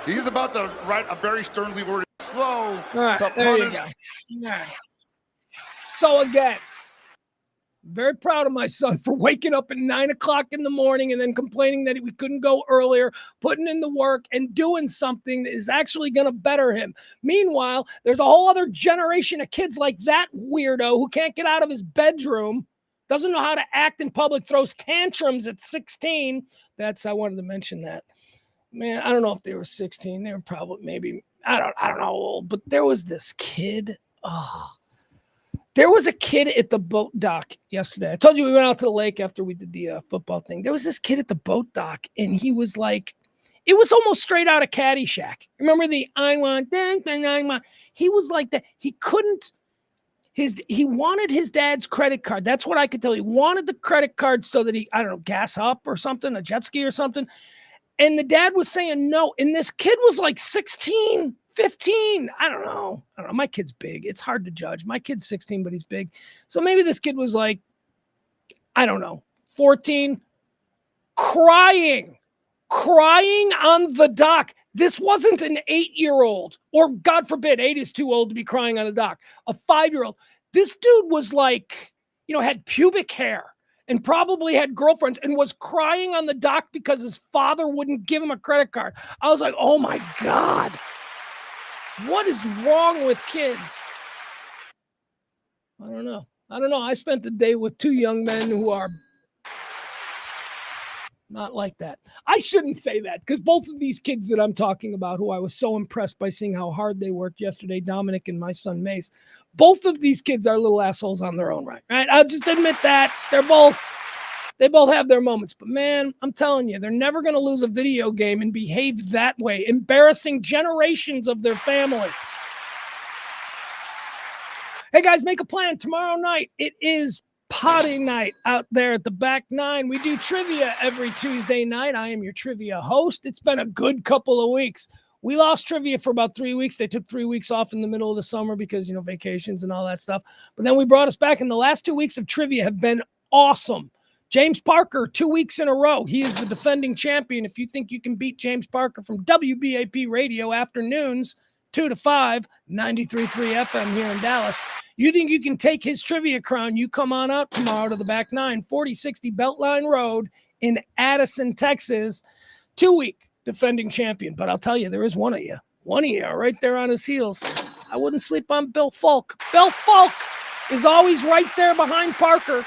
He's about to write a very sternly worded slow to there punish. you go. So again. Very proud of my son for waking up at 9 o'clock in the morning and then complaining that we couldn't go earlier, putting in the work and doing something that is actually going to better him. Meanwhile, there's a whole other generation of kids like that weirdo who can't get out of his bedroom, doesn't know how to act in public, throws tantrums at 16. I wanted to mention that. Man, I don't know if they were 16. They were probably maybe, I don't know how old, but there was this kid. Oh. There was a kid at the boat dock yesterday. I told you we went out to the lake after we did the football thing. There was this kid at the boat dock, and he was like, it was almost straight out of Caddyshack. Remember the I want, he was like that. He wanted his dad's credit card. That's what I could tell. He wanted the credit card so that he, I don't know, gas up or something, a jet ski or something. And the dad was saying no. And this kid was like 16, 15. I don't know. My kid's big. It's hard to judge. My kid's 16, but he's big. So maybe this kid was like, I don't know, 14, crying on the dock. This wasn't an 8-year-old, or God forbid, 8 is too old to be crying on the dock, a 5-year-old. This dude was like, had pubic hair and probably had girlfriends and was crying on the dock because his father wouldn't give him a credit card. I was like, oh my God, what is wrong with kids? I don't know. I spent the day with 2 young men who are not like that. I shouldn't say that, because both of these kids that I'm talking about, who I was so impressed by seeing how hard they worked yesterday, Dominic and my son Mace, both of these kids are little assholes on their own right? I'll just admit that. They both have their moments. But man, I'm telling you, they're never going to lose a video game and behave that way, embarrassing generations of their family. Hey guys, make a plan. Tomorrow night, it is potty night out there at the back 9. We do trivia every Tuesday night. I am your trivia host. It's been a good couple of weeks. We lost trivia for about 3 weeks. They took 3 weeks off in the middle of the summer because, vacations and all that stuff. But then we brought us back, and the last 2 weeks of trivia have been awesome. James Parker, 2 weeks in a row. He is the defending champion. If you think you can beat James Parker from WBAP Radio afternoons, 2 to 5, 93.3 FM here in Dallas. You think you can take his trivia crown? You come on out tomorrow to the back 9, 4060 Beltline Road in Addison, Texas. 2-week defending champion. But I'll tell you, there is one of you right there on his heels. I wouldn't sleep on Bill Falk. Bill Falk is always right there behind Parker.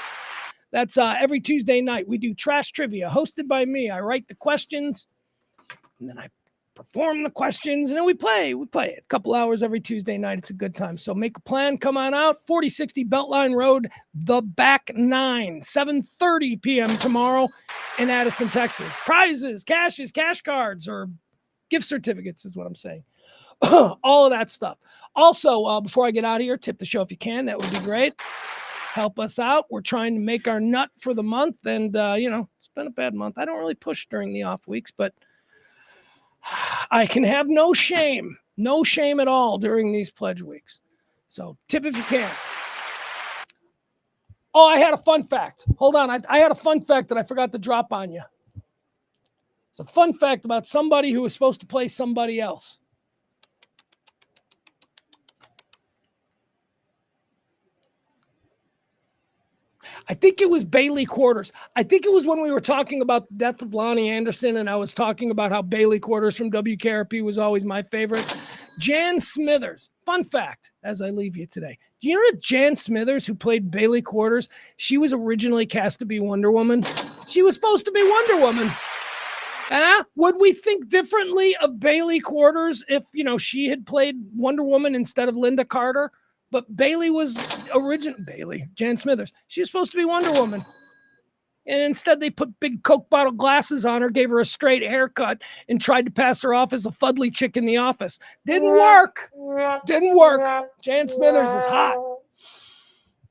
That's every Tuesday night. We do trash trivia hosted by me. I write the questions, and then I perform the questions, and then we play a couple hours every Tuesday night. It's a good time. So make a plan. Come on out. 4060 Beltline Road, the back 9, 7:30 p.m. tomorrow in Addison, Texas. Prizes, cash cards, or gift certificates is what I'm saying. All of that stuff. Also, before I get out of here, tip the show if you can. That would be great. Help us out. We're trying to make our nut for the month, and, it's been a bad month. I don't really push during the off weeks, but I can have no shame at all during these pledge weeks. So tip if you can. Oh, I had a fun fact. Hold on. I had a fun fact that I forgot to drop on you. It's a fun fact about somebody who was supposed to play somebody else. I think it was Bailey Quarters. I think it was when we were talking about the death of Loni Anderson, and I was talking about how Bailey Quarters from WKRP was always my favorite. Jan Smithers, fun fact, as I leave you today. Do you know that Jan Smithers, who played Bailey Quarters, she was originally cast to be Wonder Woman? She was supposed to be Wonder Woman. Would we think differently of Bailey Quarters if, she had played Wonder Woman instead of Linda Carter? But Bailey was Jan Smithers. She was supposed to be Wonder Woman. And instead they put big Coke bottle glasses on her, gave her a straight haircut, and tried to pass her off as a fuddly chick in the office. Didn't work. Jan Smithers is hot. All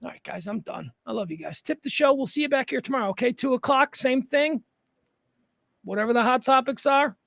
right, guys, I'm done. I love you guys. Tip the show. We'll see you back here tomorrow, okay? 2 o'clock, same thing. Whatever the hot topics are,